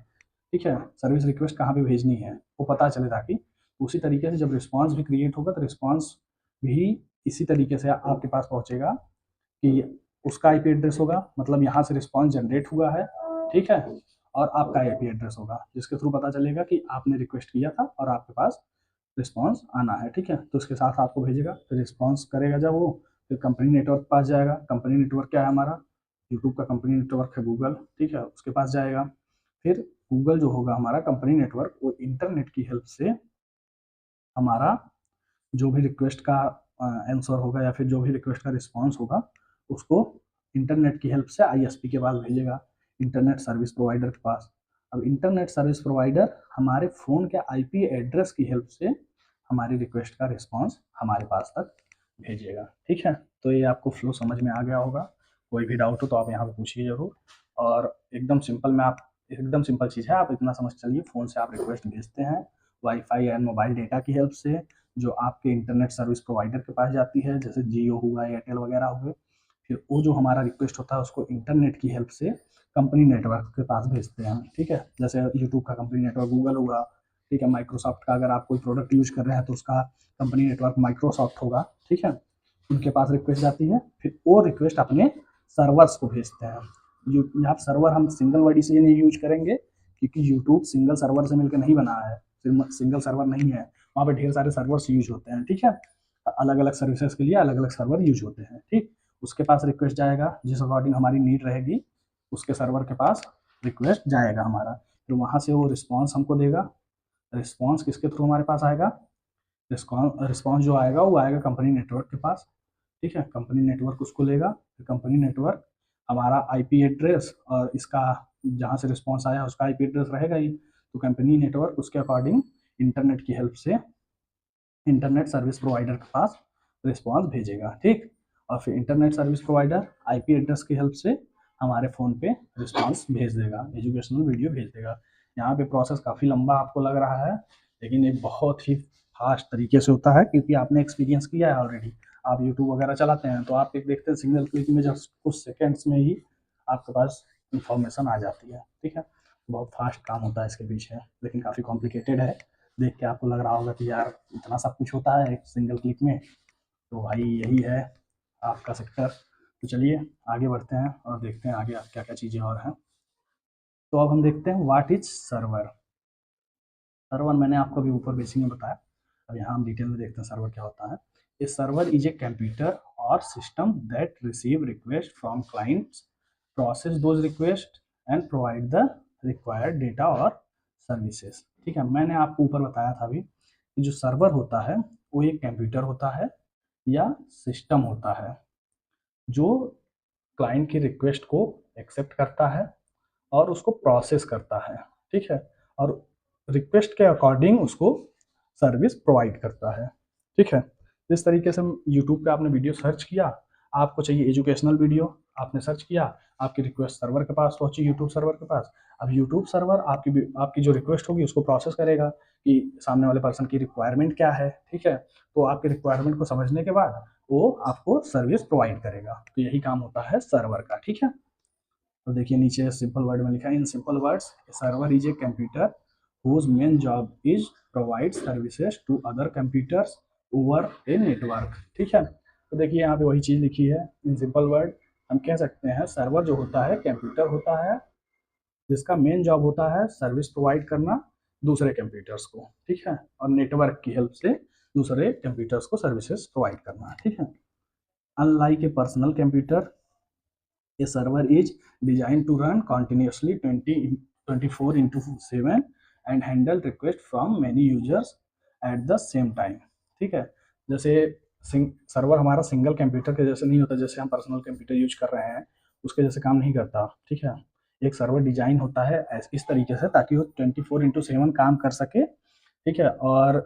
ठीक है, सर्विस रिक्वेस्ट कहाँ पे भेजनी है वो पता चले, ताकि उसी तरीके से जब रिस्पॉन्स भी क्रिएट होगा तो रिस्पॉन्स भी इसी तरीके से आपके पास पहुँचेगा कि उसका आईपी एड्रेस होगा, मतलब यहाँ से रिस्पॉन्स जनरेट हुआ है, ठीक है, और आपका आईपी एड्रेस होगा, जिसके थ्रू पता चलेगा कि आपने रिक्वेस्ट किया था और आपके पास रिस्पॉन्स आना है, ठीक है। तो उसके साथ आपको भेजेगा, फिर रिस्पॉन्स करेगा जब वो, फिर कंपनी नेटवर्क के पास जाएगा। कंपनी नेटवर्क क्या है हमारा, यूट्यूब का कंपनी नेटवर्क है गूगल, ठीक है, उसके पास जाएगा। फिर गूगल जो होगा हमारा कंपनी नेटवर्क, वो इंटरनेट की हेल्प से हमारा जो भी रिक्वेस्ट का आंसर होगा या फिर जो भी रिक्वेस्ट का रिस्पॉन्स होगा उसको इंटरनेट की हेल्प से आईएसपी के पास भेजेगा, इंटरनेट सर्विस प्रोवाइडर के पास। अब इंटरनेट सर्विस प्रोवाइडर हमारे फ़ोन के आईपी एड्रेस की हेल्प से हमारी रिक्वेस्ट का रिस्पॉन्स हमारे पास तक भेजेगा। ठीक है, तो ये आपको फ्लो समझ में आ गया होगा। कोई भी डाउट हो तो आप यहाँ पे पूछिए ज़रूर। और एकदम सिंपल चीज़ है, आप इतना समझ चलिए, फ़ोन से आप रिक्वेस्ट भेजते हैं वाईफाई एंड मोबाइल डेटा की हेल्प से, जो आपके इंटरनेट सर्विस प्रोवाइडर के पास जाती है, जैसे जियो हुआ, एयरटेल वगैरह हुए। फिर वो जो हमारा रिक्वेस्ट होता है उसको इंटरनेट की हेल्प से कंपनी नेटवर्क के पास भेजते हैं। ठीक है, जैसे यूट्यूब का कंपनी नेटवर्क गूगल होगा। ठीक है, माइक्रोसॉफ्ट का अगर आप कोई प्रोडक्ट यूज कर रहे हैं तो उसका कंपनी नेटवर्क माइक्रोसॉफ्ट होगा। ठीक है, उनके पास रिक्वेस्ट जाती है, फिर वो रिक्वेस्ट अपने सर्वर्स को भेजते हैं। यहाँ सर्वर हम सिंगल वर्ड इसलिए नहीं यूज करेंगे क्योंकि यूट्यूब सिंगल सर्वर से मिलकर नहीं बना है, सिंगल सर्वर नहीं है, वहाँ पे ढेर सारे सर्वर्स यूज होते हैं। ठीक है, अलग अलग सर्विसेज के लिए अलग अलग सर्वर यूज होते हैं। ठीक, उसके पास रिक्वेस्ट जाएगा, जिस अकॉर्डिंग हमारी नीड रहेगी उसके सर्वर के पास रिक्वेस्ट जाएगा हमारा, फिर वहाँ से वो रिस्पॉन्स हमको देगा। रिस्पॉन्स किसके थ्रू हमारे पास आएगा? रिस्पॉन्स जो आएगा वो आएगा कंपनी नेटवर्क के पास। ठीक है, कंपनी नेटवर्क उसको लेगा, फिर कंपनी नेटवर्क हमारा आईपी एड्रेस और इसका जहाँ से रिस्पॉन्स आया उसका आईपी एड्रेस रहेगा ही, तो कंपनी नेटवर्क उसके अकॉर्डिंग इंटरनेट की हेल्प से इंटरनेट सर्विस प्रोवाइडर के पास रिस्पॉन्स भेजेगा। ठीक, और फिर internet service provider IP address की हेल्प से हमारे फ़ोन पे रिस्पॉन्स भेज देगा, एजुकेशनल वीडियो भेज देगा। यहाँ पे प्रोसेस काफ़ी लंबा आपको लग रहा है, लेकिन ये बहुत ही फास्ट तरीके से होता है क्योंकि आपने एक्सपीरियंस किया है ऑलरेडी। आप यूट्यूब वगैरह चलाते हैं तो आप एक देखते हैं सिंगल क्लिक में जब कुछ सेकेंड्स में ही आपके पास इंफॉर्मेशन आ जाती है। ठीक है, बहुत फास्ट काम होता है इसके पीछे, लेकिन काफ़ी कॉम्प्लिकेटेड है। देख के आपको लग रहा होगा कि यार इतना सब कुछ होता है एक सिंगल क्लिक में, तो भाई यही है आपका सेक्टर। तो चलिए आगे बढ़ते हैं और देखते हैं आगे क्या क्या चीज़ें और हैं। तो अब हम देखते हैं व्हाट इज सर्वर। सर्वर मैंने आपको अभी ऊपर बेसिक में बताया, अब यहाँ हम डिटेल में देखते हैं सर्वर क्या होता है। ए सर्वर इज ए कंप्यूटर और system that receive request from clients, process those request and provide the required data और सर्विसेज। ठीक है, मैंने आपको ऊपर बताया था अभी कि जो सर्वर होता है वो एक कंप्यूटर होता है या सिस्टम होता है जो क्लाइंट की रिक्वेस्ट को एक्सेप्ट करता है और उसको प्रोसेस करता है। ठीक है, और रिक्वेस्ट के अकॉर्डिंग उसको सर्विस प्रोवाइड करता है। ठीक है, जिस तरीके से यूट्यूब पे आपने वीडियो सर्च किया, आपको चाहिए एजुकेशनल वीडियो, आपने सर्च किया, आपकी रिक्वेस्ट सर्वर के पास पहुंची, यूट्यूब सर्वर के पास। अब यूट्यूब सर्वर आपकी जो रिक्वेस्ट होगी उसको प्रोसेस करेगा कि सामने वाले पर्सन की रिक्वायरमेंट क्या है। ठीक है, तो आपकी रिक्वायरमेंट को समझने के बाद वो आपको सर्विस प्रोवाइड करेगा, तो यही काम होता है सर्वर का। ठीक है, तो देखिए नीचे सिंपल वर्ड में लिखा है, in simple words server is a computer whose main job is provide services to other computers over a network। ठीक है, तो देखिए यहाँ पे वही चीज़ लिखी है इन सिंपल वर्ड। हम कह सकते हैं सर्वर जो होता है कंप्यूटर होता है जिसका मेन जॉब होता है सर्विस प्रोवाइड करना दूसरे कंप्यूटर्स को। ठीक है, और नेटवर्क की हेल्प से दूसरे कंप्यूटर्स को सर्विसेज प्रोवाइड करना। ठीक है, unlike A personal computer, a server is designed to run continuously 24/7 and handle requests from many users at the same time। ठीक है, जैसे सर्वर हमारा सिंगल कंप्यूटर के जैसे नहीं होता, जैसे हम पर्सनल कंप्यूटर यूज कर रहे हैं उसके जैसे काम नहीं करता। ठीक है, एक सर्वर डिजाइन होता है इस तरीके से ताकि वो 24/7 काम कर सके। ठीक है, और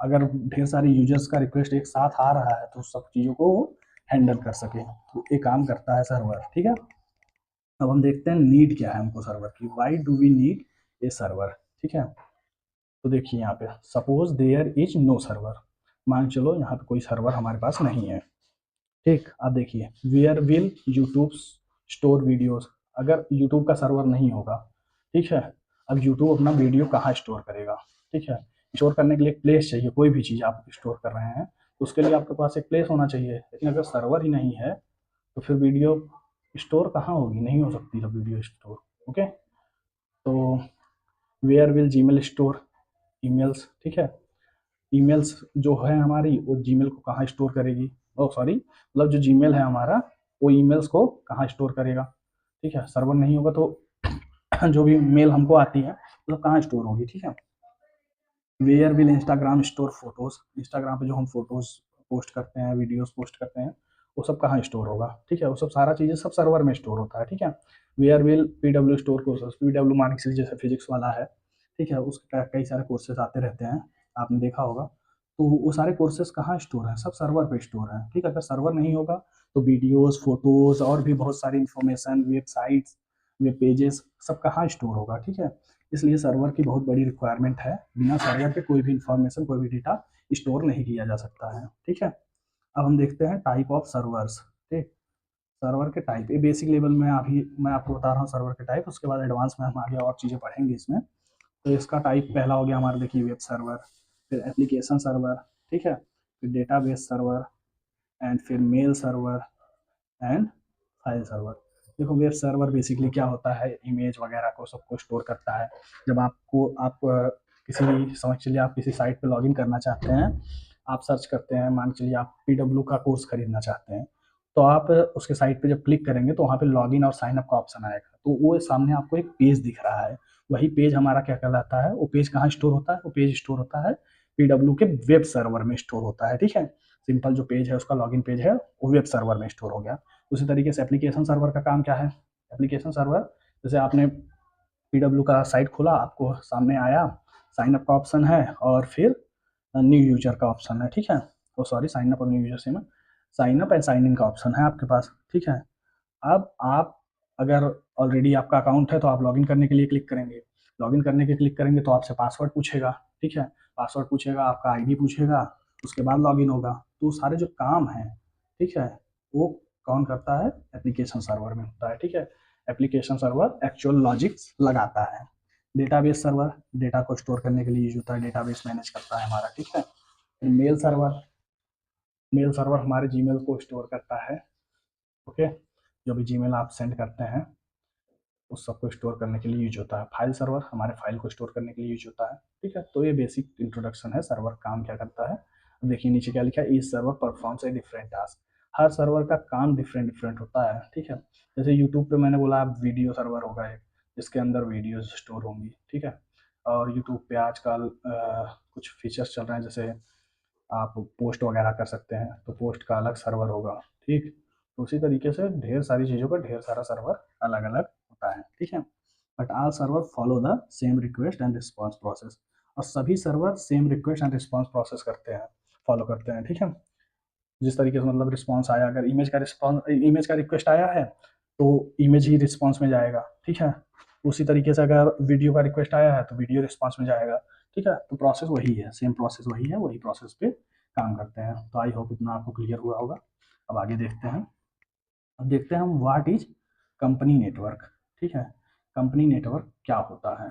अगर ढेर सारे यूजर्स का रिक्वेस्ट एक साथ आ रहा है तो सब चीज़ों को हैंडल कर सके, तो ये काम करता है सर्वर। ठीक है, अब हम देखते हैं नीड क्या है हमको सर्वर की, why do we need a server. ठीक है, तो देखिए यहाँ पे suppose there is no server, मान चलो यहाँ पे कोई सर्वर हमारे पास नहीं है। ठीक, अब देखिए where will YouTube store videos, अगर यूट्यूब का सर्वर नहीं होगा। ठीक है, अब यूट्यूब अपना वीडियो कहाँ स्टोर करेगा? ठीक है, स्टोर करने के लिए एक प्लेस चाहिए, कोई भी चीज़ आप स्टोर कर रहे हैं तो उसके लिए आपके पास एक प्लेस होना चाहिए, लेकिन अगर सर्वर ही नहीं है तो फिर वीडियो स्टोर कहाँ होगी? नहीं हो सकती है वीडियो स्टोर। ओके, तो where will Gmail store emails. ठीक है, ईमेल्स जो है हमारी वो जीमेल को कहाँ स्टोर करेगी? ओ सॉरी, मतलब जो जीमेल है हमारा वो ईमेल्स को कहाँ स्टोर करेगा? ठीक है, सर्वर नहीं होगा तो जो भी मेल हमको आती है मतलब कहाँ स्टोर होगी, ठीक है। Where will Instagram store photos, Instagram पे जो हम फोटोज पोस्ट करते हैं, वीडियोस पोस्ट करते हैं, वो सब कहाँ स्टोर होगा, ठीक है। वो सब सारा चीज़ें सब सर्वर में स्टोर होता है, ठीक है। Where will P W store courses, P W मान के चलिए जैसे फिजिक्स वाला है, ठीक है, उसके कई सारे कोर्सेज आते रहते हैं, आपने देखा होगा। तो वो सारे कोर्सेज कहाँ स्टोर हैं, सब सर्वर पे स्टोर हैं, ठीक है। अगर सर्वर नहीं होगा तो वीडियोस, फोटोज और भी बहुत सारी इंफॉर्मेशन, वेबसाइट्स, वेब पेजेस, सब कहाँ स्टोर होगा, ठीक है। इसलिए सर्वर की बहुत बड़ी रिक्वायरमेंट है, बिना सर्वर पे कोई भी इंफॉर्मेशन, कोई भी डेटा स्टोर नहीं किया जा सकता है, ठीक है। अब हम देखते हैं टाइप ऑफ सर्वर्स, ठीक। सर्वर के टाइप, ये बेसिक लेवल में अभी मैं आपको बता रहा हूँ सर्वर के टाइप, उसके बाद एडवांस में हम आगे और चीज़ें पढ़ेंगे इसमें। तो इसका टाइप पहला हो गया हमारा, देखिए वेब सर्वर, फिर एप्लीकेशन सर्वर, ठीक है, फिर डेटाबेस सर्वर, एंड फिर mail server, and file server. देखो वेब सर्वर बेसिकली क्या होता है, इमेज वगैरह को सबको स्टोर करता है। जब आप किसी समझ चलिए आप किसी साइट पे लॉगिन करना चाहते हैं, आप सर्च करते हैं, मान चलिए आप पीडब्ल्यू का कोर्स खरीदना चाहते हैं, तो आप उसके साइट पे जब क्लिक करेंगे तो वहाँ पे लॉगिन और साइन अप का ऑप्शन आएगा, तो वो सामने आपको एक पेज दिख रहा है, वही पेज हमारा क्या कहलाता है, वो पेज कहाँ स्टोर होता है, वो पेज स्टोर होता है पीडब्ल्यू के वेब सर्वर में स्टोर होता है, ठीक है। सिंपल जो पेज है उसका लॉगिन पेज है वो वेब सर्वर में स्टोर हो गया। उसी तरीके से एप्लीकेशन सर्वर का काम क्या है, एप्लीकेशन सर्वर जैसे आपने पीडब्ल्यू का साइट खोला, आपको सामने आया साइन अप का ऑप्शन है और फिर न्यू यूजर का ऑप्शन है, ठीक है। तो सॉरी, साइन अप और न्यू यूजर से में sign up and sign in का ऑप्शन है आपके पास, ठीक है। अब आप अगर ऑलरेडी आपका अकाउंट है तो आप लॉगिन करने के लिए क्लिक करेंगे, लॉगिन करने के क्लिक करेंगे तो आपसे पासवर्ड पूछेगा, ठीक है। पासवर्ड पूछेगा, आपका आईडी पूछेगा, उसके बाद लॉगिन होगा। तो सारे जो काम हैं, ठीक है, वो कौन करता है, एप्लीकेशन सर्वर में होता है, ठीक है। एप्लीकेशन सर्वर एक्चुअल लॉजिक्स लगाता है। डेटाबेस सर्वर डेटा को स्टोर करने के लिए यूज होता है, डेटाबेस मैनेज करता है हमारा, ठीक है। मेल सर्वर, मेल सर्वर हमारे जीमेल को स्टोर करता है, ओके। जो भी जीमेल आप सेंड करते हैं उस सबको स्टोर करने के लिए यूज होता है। फाइल सर्वर हमारे फाइल को स्टोर करने के लिए यूज होता है, ठीक है। तो ये बेसिक इंट्रोडक्शन है, सर्वर काम क्या करता है। अब देखिए नीचे क्या लिखा है, each server performs a different task. Her server का काम डिफरेंट डिफरेंट होता है, ठीक है। जैसे यूट्यूब पे मैंने बोला वीडियो सर्वर होगा एक, जिसके अंदर वीडियोज स्टोर होंगी, ठीक है। और यूट्यूब पे आजकल कुछ फीचर्स चल रहे हैं, जैसे आप पोस्ट वगैरह कर सकते हैं, तो पोस्ट का अलग सर्वर होगा, ठीक। तो उसी तरीके से ढेर सारी चीज़ों का ढेर सारा सर्वर अलग अलग होता है, ठीक है। But all server follow the same request and response process, और सभी server same request and response process करते हैं, फॉलो करते हैं, ठीक है। जिस तरीके से मतलब रिस्पॉन्स आया, अगर इमेज का रिस्पॉन्स, इमेज का रिक्वेस्ट आया है तो इमेज ही रिस्पॉन्स में जाएगा, ठीक है। उसी तरीके से अगर वीडियो का रिक्वेस्ट आया है तो वीडियो रिस्पॉन्स में जाएगा, ठीक है। तो प्रोसेस वही है, सेम प्रोसेस वही है, वही प्रोसेस पे काम करते हैं। तो आई होप इतना आपको क्लियर हुआ होगा। अब आगे देखते हैं, अब देखते हैं हम व्हाट इज कंपनी नेटवर्क, ठीक है। कंपनी नेटवर्क क्या होता है,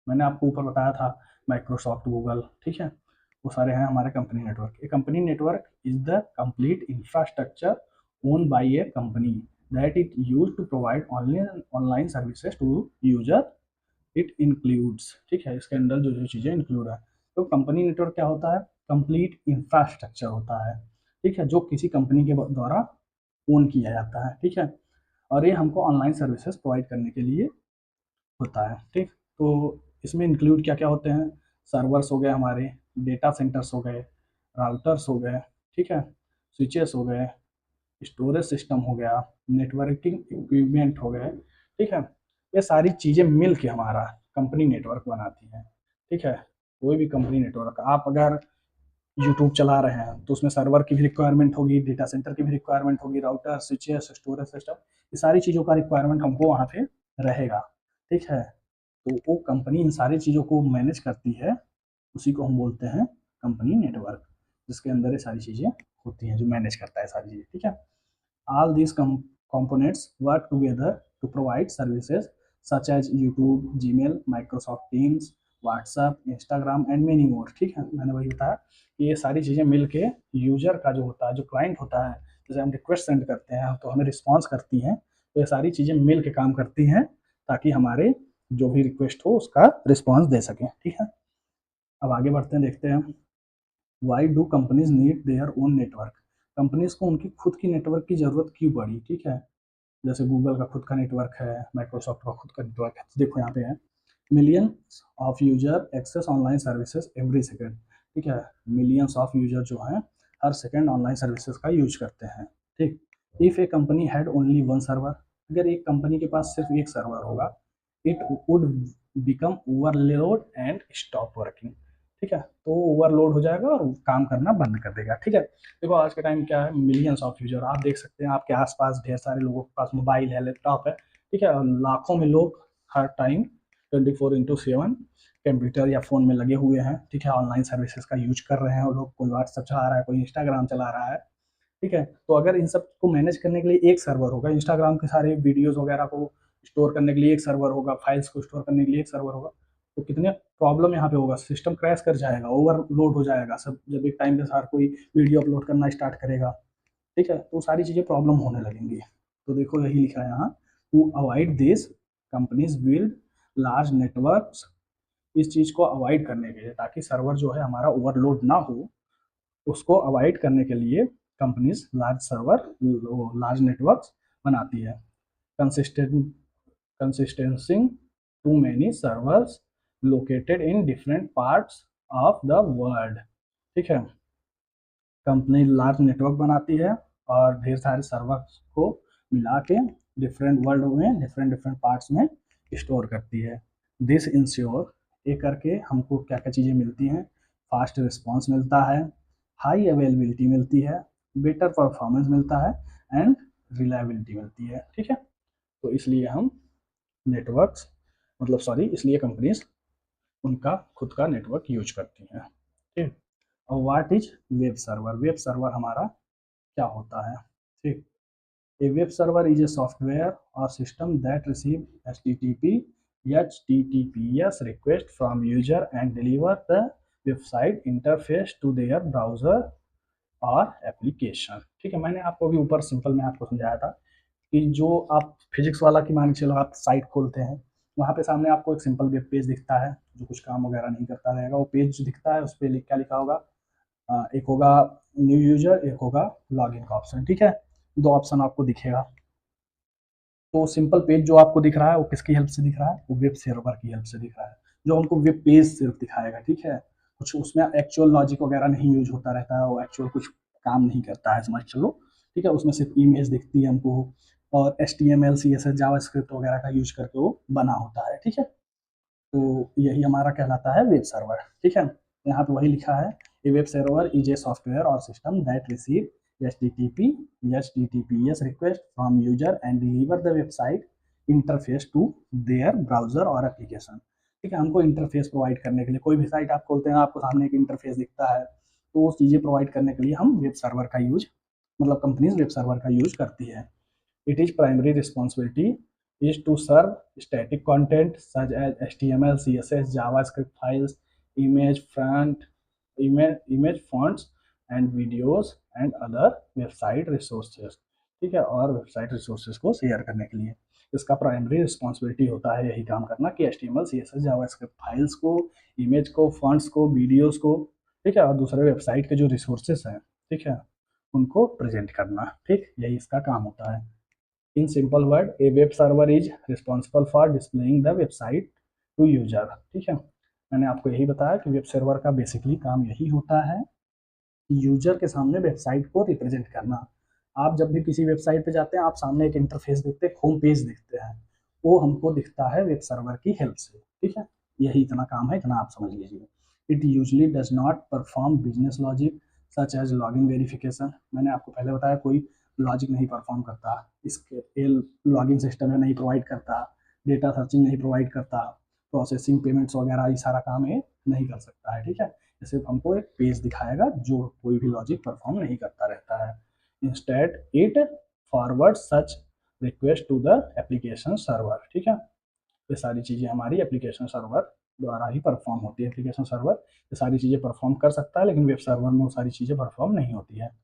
मैंने आपको ऊपर बताया था माइक्रोसॉफ्ट, गूगल, ठीक है, वो सारे हैं हमारे company network. A company network is the complete infrastructure own by a company that it use to provide online services to user, it includes, ठीक है, इसके अंदर जो जो चीज़ें इंक्लूड है। तो कंपनी नेटवर्क क्या होता है, कंप्लीट इंफ्रास्ट्रक्चर होता है, ठीक है, जो किसी कंपनी के द्वारा ओन किया जाता है, ठीक है। और ये हमको ऑनलाइन सर्विसेज प्रोवाइड करने के लिए होता है, ठीक। तो इसमें इंक्लूड क्या क्या होते हैं, सर्वर्स हो गए हमारे, डेटा सेंटर्स हो गए, राउटर्स हो गए, ठीक है, स्विचेस हो गए, स्टोरेज सिस्टम हो गया, नेटवर्किंग इक्विपमेंट हो गए, ठीक है। ये सारी चीज़ें मिल के हमारा कंपनी नेटवर्क बनाती हैं, ठीक है। कोई भी कंपनी नेटवर्क, आप अगर यूट्यूब चला रहे हैं तो उसमें सर्वर की भी रिक्वायरमेंट होगी, डेटा सेंटर की भी रिक्वायरमेंट होगी, राउटर, स्विचेस, स्टोरेज सिस्टम, ये सारी चीज़ों का रिक्वायरमेंट हमको वहाँ पे रहेगा, ठीक है। तो वो कंपनी इन सारी चीज़ों को मैनेज करती है, उसी को हम बोलते हैं कंपनी नेटवर्क, जिसके अंदर ये सारी चीज़ें होती हैं, जो मैनेज करता है सारी चीज़ें, ठीक है। All these components work together to provide services such as YouTube, Gmail, Microsoft Teams, WhatsApp, Instagram and many more, ठीक है। मैंने वही बताया कि ये सारी चीज़ें मिलके यूजर का जो होता है, जो क्लाइंट होता है, जैसे हम रिक्वेस्ट सेंड करते हैं तो हमें रिस्पॉन्स करती हैं, तो ये सारी चीज़ें मिल के काम करती हैं ताकि हमारे जो भी रिक्वेस्ट हो उसका रिस्पॉन्स दे सकें, ठीक है। अब आगे बढ़ते हैं, देखते हैं why do companies need their own network, companies को उनकी खुद की नेटवर्क की ज़रूरत क्यों पड़ी, ठीक है। जैसे गूगल का खुद का नेटवर्क है, माइक्रोसॉफ्ट का खुद का नेटवर्क है। देखो यहाँ पे है millions of user access online services every second. ठीक है, मिलियंस ऑफ यूजर जो हैं हर सेकेंड ऑनलाइन सर्विसेज का यूज करते हैं। ठीक, if a company had only one server, अगर एक कंपनी के पास सिर्फ एक सर्वर होगा, it would become overload and stop working. ठीक है, तो ओवरलोड हो जाएगा और काम करना बंद कर देगा। ठीक है, देखो आज के टाइम क्या है, मिलियंस ऑफ यूजर आप देख सकते हैं, आपके आसपास ढेर सारे लोगों के पास मोबाइल है, लैपटॉप है। ठीक है, और लाखों में लोग हर टाइम 24/7 कंप्यूटर या फ़ोन में लगे हुए हैं। ठीक है, ऑनलाइन सर्विसेज का यूज कर रहे हैं वो लोग, कोई व्हाट्सअप चला रहा है, कोई इंस्टाग्राम चला रहा है। ठीक है, तो अगर इन सब को मैनेज करने के लिए एक सर्वर होगा, इंस्टाग्राम के सारे वीडियोज़ वगैरह को स्टोर करने के लिए एक सर्वर होगा, फाइल्स को स्टोर करने के लिए एक सर्वर होगा, तो कितने प्रॉब्लम यहाँ पे होगा, सिस्टम क्रैश कर जाएगा, ओवरलोड हो जाएगा सब, जब एक टाइम पे सार कोई वीडियो अपलोड करना स्टार्ट करेगा। ठीक है, तो सारी चीज़ें प्रॉब्लम होने लगेंगी। तो देखो यही लिखा है यहाँ, to avoid this companies build large networks, इस चीज़ को अवॉइड करने के लिए, ताकि सर्वर जो है हमारा ओवरलोड ना हो, उसको अवॉइड करने के लिए companies large server, large networks बनाती है। Consistent consisting to many servers located in different parts of the world. ठीक है, कंपनी लार्ज नेटवर्क बनाती है और ढेर सारे सर्वर्स को मिला के डिफरेंट वर्ल्ड में डिफरेंट डिफरेंट पार्ट्स में स्टोर करती है। दिस इंश्योर, ये करके हमको क्या क्या चीज़ें मिलती हैं, फास्ट रिस्पॉन्स मिलता है, हाई अवेलेबिलिटी मिलती है, बेटर परफॉर्मेंस मिलता है एंड रिलायबिलिटी मिलती है। ठीक है, तो इसलिए हम नेटवर्क्स मतलब सॉरी इसलिए कंपनीज उनका खुद का नेटवर्क यूज करती हैं। ठीक, और what is web server, web server हमारा क्या होता है। ठीक, a web server is a software और system that receive HTTP HTTPS request from user and deliver the website interface to their browser और एप्लीकेशन। ठीक है, मैंने आपको अभी ऊपर सिंपल में आपको समझाया था कि जो आप फिजिक्स वाला की मान के चलो आप साइट खोलते हैं, वहाँ पे सामने आपको एक सिंपल वेब पेज दिखता है जो कुछ काम वगैरह नहीं करता रहेगा। वो पेज जो दिखता है उस पर क्या लिखा होगा, एक होगा न्यू यूजर, एक होगा लॉगिन का ऑप्शन। ठीक है, दो ऑप्शन आपको दिखेगा। तो सिंपल पेज जो आपको दिख रहा है वो किसकी हेल्प से दिख रहा है, वो वेब सर्वर की हेल्प से दिख रहा है, जो हमको वेब पेज सिर्फ दिखाएगा। ठीक है, कुछ उसमें एक्चुअल लॉजिक वगैरह नहीं यूज होता रहता है, वो एक्चुअल कुछ काम नहीं करता है, समझ चलो। ठीक है, उसमें सिर्फ इमेज दिखती है हमको और HTML CSS जावास्क्रिप्ट वगैरह का यूज करके वो बना होता है। ठीक है, तो यही हमारा कहलाता है वेब सर्वर। ठीक है, यहाँ पे वही लिखा है, a web server is a software और system that receive HTTP HTTPS request from user and deliver the website interface to their browser और एप्लीकेशन। ठीक है, हमको इंटरफेस प्रोवाइड करने के लिए, कोई भी साइट आप खोलते हैं आपको सामने एक इंटरफेस दिखता है, तो वो चीज़ें प्रोवाइड करने के लिए हम वेब सर्वर का यूज मतलब कंपनीज वेब सर्वर का यूज करती है। It is primary responsibility is to serve static content such as HTML, CSS, JavaScript files, image front, image fonts and videos and other website resources। ठीक है, और website resources को share करने के लिए इसका प्राइमरी रिस्पॉन्सिबिलिटी होता है यही काम करना कि HTML, CSS, JavaScript फाइल्स को, इमेज को, फॉन्ट्स को, वीडियोस को, ठीक है, और दूसरे वेबसाइट के जो रिसोर्सेज हैं, ठीक है, उनको प्रेजेंट करना। ठीक, यही इसका काम होता है। In simple word, a web server is responsible for displaying the website to user। ठीक है, मैंने आपको यही बताया कि वेब सर्वर का बेसिकली काम यही होता है, यूजर के सामने वेबसाइट को रिप्रेजेंट करना। आप जब भी किसी वेबसाइट पे जाते हैं, आप सामने एक इंटरफेस देखते हैं, होम पेज देखते हैं, वो हमको दिखता है वेब सर्वर की हेल्प से। ठीक है, यही इतना काम है, इतना आप समझ लीजिए। It usually does not perform business logic such as login verification. मैंने आपको पहले बताया कोई लॉजिक नहीं परफॉर्म करता, इसके लॉगिन सिस्टम में नहीं प्रोवाइड करता, डेटा सर्चिंग नहीं प्रोवाइड करता, प्रोसेसिंग पेमेंट्स वगैरह ये सारा काम ये नहीं कर सकता है। ठीक है, सिर्फ हमको एक पेज दिखाएगा जो कोई भी लॉजिक परफॉर्म नहीं करता रहता है। Instead it forward such request to the application server. ठीक है, ये सारी चीज़ें हमारी एप्लीकेशन सर्वर द्वारा ही परफॉर्म होती है। एप्लीकेशन सर्वर ये सारी चीज़ें परफॉर्म कर सकता है, लेकिन वेब सर्वर में वो सारी चीज़ें परफॉर्म नहीं होती है।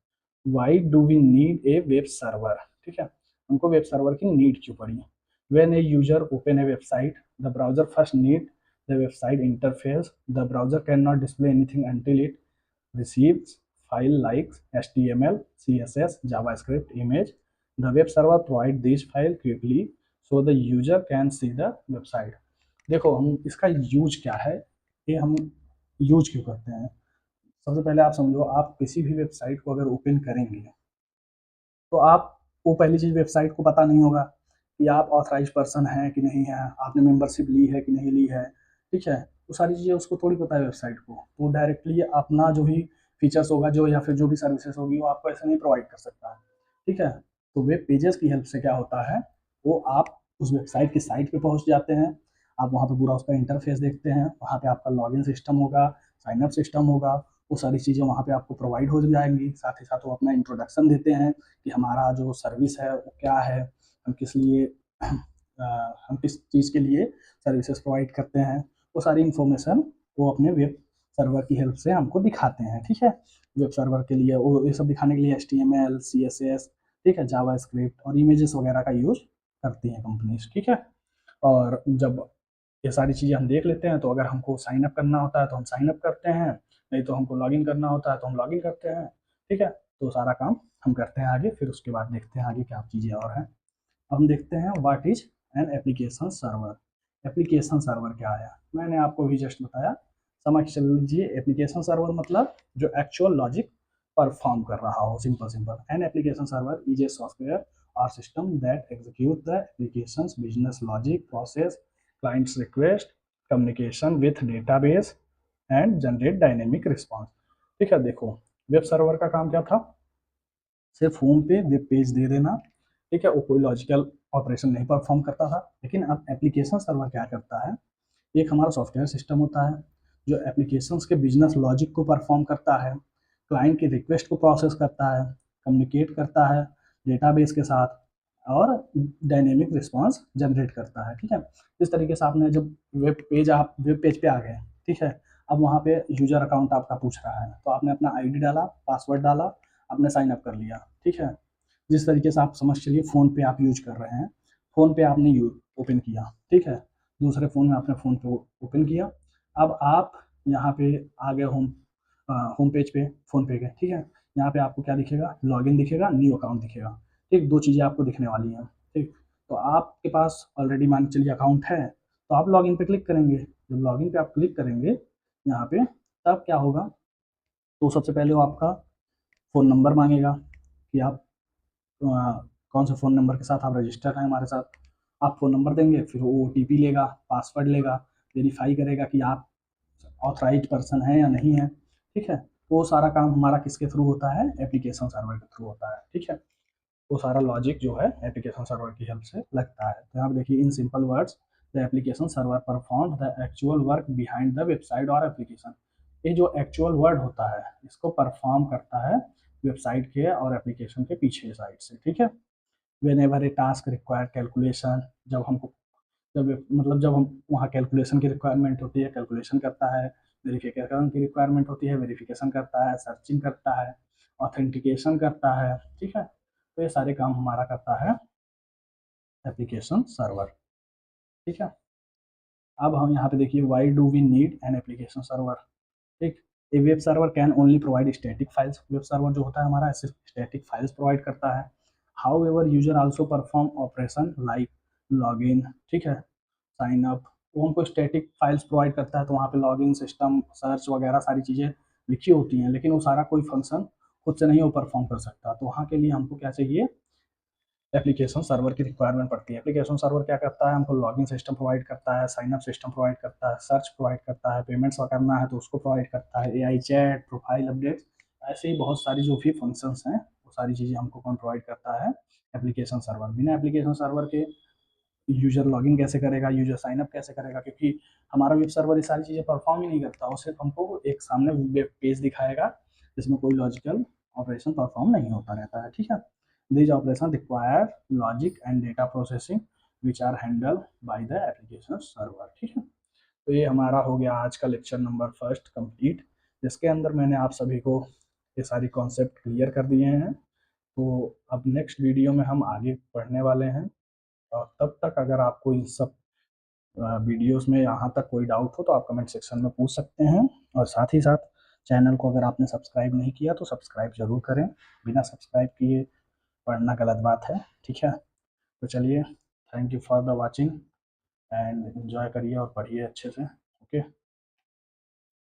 Why do we need a web server. ठीक है, हमको वेब सर्वर की नीड क्यों पड़ी। When a user open a website, the browser first need the website interface। The browser cannot display anything until it receives file like HTML, CSS, JavaScript, image, the web server provide this file quickly so the user can see the website. देखो हम इसका use क्या है, ये हम use क्यों करते हैं। सबसे पहले आप समझो, आप किसी भी वेबसाइट को अगर ओपन करेंगे तो आप वो पहली चीज़ वेबसाइट को पता नहीं होगा कि आप ऑथराइज पर्सन हैं कि नहीं है, आपने मेंबरशिप ली है कि नहीं ली है, ठीक है। वो सारी चीज़ें उसको थोड़ी पता है वेबसाइट को, तो डायरेक्टली अपना जो भी फीचर्स होगा जो या फिर जो भी सर्विसेज होगी वो आपको ऐसे नहीं प्रोवाइड कर सकता है, ठीक है। तो वेब पेजेस की हेल्प से क्या होता है, वो आप उस वेबसाइट की साइट पे पहुंच जाते हैं, आप वहाँ पे पूरा उसका इंटरफेस देखते हैं, वहाँ पे आपका लॉगिन सिस्टम होगा, साइन अप सिस्टम होगा, वो सारी चीज़ें वहाँ पे आपको प्रोवाइड हो जाएंगी। साथ ही साथ वो अपना इंट्रोडक्शन देते हैं कि हमारा जो सर्विस है वो क्या है, हम किस लिए हम किस चीज़ के लिए सर्विसेज प्रोवाइड करते हैं, वो सारी इन्फॉर्मेशन वो अपने वेब सर्वर की हेल्प से हमको दिखाते हैं, ठीक है। वेब सर्वर के लिए वो ये सब दिखाने के लिए HTML CSS, ठीक है, जावा स्क्रिप्ट और इमेजेस वगैरह का यूज करती हैं कंपनीज, ठीक है। और जब ये सारी चीज़ें हम देख लेते हैं तो अगर हमको साइन अप करना होता है तो हम साइन अप करते हैं, नहीं तो हमको लॉगिन करना होता है तो हम लॉगिन करते हैं, ठीक है। तो सारा काम हम करते हैं आगे, फिर उसके बाद देखते हैं आगे क्या चीज़ें और हैं। अब हम देखते हैं what is an application server. Application server क्या है, मैंने आपको भी जस्ट बताया, समझ चल लीजिए। एप्लीकेशन सर्वर मतलब जो एक्चुअल लॉजिक परफॉर्म कर रहा हो, simple simple. An application server is a software और system that execute the applications business logic process clients request communication with database and generate dynamic response, ठीक है। देखो वेब सर्वर का काम क्या था, सिर्फ होम पे वेब पेज दे देना, ठीक है। वो कोई लॉजिकल ऑपरेशन नहीं परफॉर्म करता था। लेकिन अब एप्लीकेशन सर्वर क्या करता है, एक हमारा सॉफ्टवेयर सिस्टम होता है जो एप्लीकेशंस के बिजनेस लॉजिक को परफॉर्म करता है, क्लाइंट की रिक्वेस्ट को प्रोसेस करता है, कम्युनिकेट करता है डेटाबेस के साथ और डायनेमिक रिस्पॉन्स जनरेट करता है, ठीक है। इस तरीके से आपने जब आप वेब पेज पे आ गए, ठीक है, अब वहाँ पे यूजर अकाउंट आपका पूछ रहा है तो आपने अपना आईडी डाला, पासवर्ड डाला, आपने साइन अप कर लिया, ठीक है। जिस तरीके से आप समझ चलिए फ़ोन पे आप यूज कर रहे हैं, फ़ोन पे आपने ओपन किया, ठीक है, दूसरे फ़ोन में आपने फ़ोन पे ओपन किया। अब आप यहाँ पे आ गए होम पेज पे फ़ोन पे के, ठीक है। यहाँ पे आपको क्या दिखेगा, लॉगिन दिखेगा, न्यू अकाउंट दिखेगा, ठीक। दो चीज़ें आपको दिखने वाली हैं, ठीक। तो आपके पास ऑलरेडी मान के चलिए अकाउंट है, तो आप लॉगिन पे क्लिक करेंगे। जब लॉगिन पे आप क्लिक करेंगे यहाँ पे, तब क्या होगा, तो सबसे पहले वो आपका फ़ोन नंबर मांगेगा कि आप कौन से फ़ोन नंबर के साथ आप रजिस्टर हैं हमारे साथ। आप फ़ोन नंबर देंगे, फिर वो OTP लेगा, पासवर्ड लेगा, वेरीफाई करेगा कि आप ऑथराइज पर्सन हैं या नहीं है, ठीक है। तो वो सारा काम हमारा किसके थ्रू होता है, एप्लीकेशन सर्वर के थ्रू होता है, ठीक है। वो सारा लॉजिक जो है एप्लीकेशन सर्वर की हेल्प से लगता है। तो यहाँ पे देखिए, in simple words the application server perform the actual work behind the website और एप्लीकेशन। ये जो एक्चुअल वर्ड होता है इसको परफॉर्म करता है वेबसाइट के और एप्लीकेशन के पीछे साइड से, ठीक है। When ever A task require calculation, जब हमको जब हम वहाँ कैलकुलेशन की रिक्वायरमेंट होती है, कैलकुलेशन करता है। वेरिफिकेशन की रिक्वायरमेंट होती है, वेरिफिकेशन करता है, सर्चिंग करता है, ऑथेंटिकेशन करता है, ठीक है। तो ये सारे काम हमारा करता है एप्लीकेशन सर्वर, ठीक है। अब हम यहाँ पे देखिए, why do we need an application server, ठीक। A web server can only provide static files. Web server जो होता है हमारा ऐसे स्टैटिक फाइल्स प्रोवाइड करता है। How ever user also perform operation like login, ठीक है, साइन अप। वो हमको स्टैटिक फाइल्स प्रोवाइड करता है, तो वहाँ पे लॉगिन सिस्टम सर्च वगैरह सारी चीज़ें लिखी होती हैं, लेकिन वो सारा कोई फंक्शन खुद से नहीं वो परफॉर्म कर सकता। तो वहाँ के लिए हमको क्या चाहिए, एप्लीकेशन सर्वर की रिक्वायरमेंट पड़ती है। एप्लीकेशन सर्वर क्या करता है, हमको लॉगिन सिस्टम प्रोवाइड करता है, साइन अप सिस्टम प्रोवाइड करता है, सर्च प्रोवाइड करता है, पेमेंट्स करना है तो उसको प्रोवाइड करता है, AI चैट, प्रोफाइल अपडेट, ऐसे ही बहुत सारी जो भी फंक्शंस हैं वो सारी चीज़ें हमको कौन प्रोवाइड करता है, एप्लीकेशन सर्वर। बिना एप्लीकेशन सर्वर के यूजर लॉगिन कैसे करेगा, यूजर साइन अप कैसे करेगा, क्योंकि हमारा वेब सर्वर ये सारी चीज़ें परफॉर्म ही नहीं करता, वो सिर्फ हमको एक सामने वेब पेज दिखाएगा जिसमें कोई लॉजिकल ऑपरेशन परफॉर्म नहीं होता रहता है, ठीक है। These operations require logic and data processing which are handled by the application server, ठीक है। तो ये हमारा हो गया आज का लेक्चर नंबर फर्स्ट कंप्लीट, जिसके अंदर मैंने आप सभी को ये सारी कॉन्सेप्ट क्लियर कर दिए हैं। तो अब नेक्स्ट वीडियो में हम आगे पढ़ने वाले हैं, और तब तक अगर आपको इन सब वीडियोस में यहाँ तक कोई डाउट हो तो आप कमेंट सेक्शन में पूछ सकते हैं। और साथ ही साथ चैनल को अगर आपने सब्सक्राइब नहीं किया तो सब्सक्राइब ज़रूर करें। बिना सब्सक्राइब किए पढ़ना गलत बात है, ठीक है। तो चलिए, thank you for the watching and enjoy करिए और पढ़िए अच्छे से, ओके।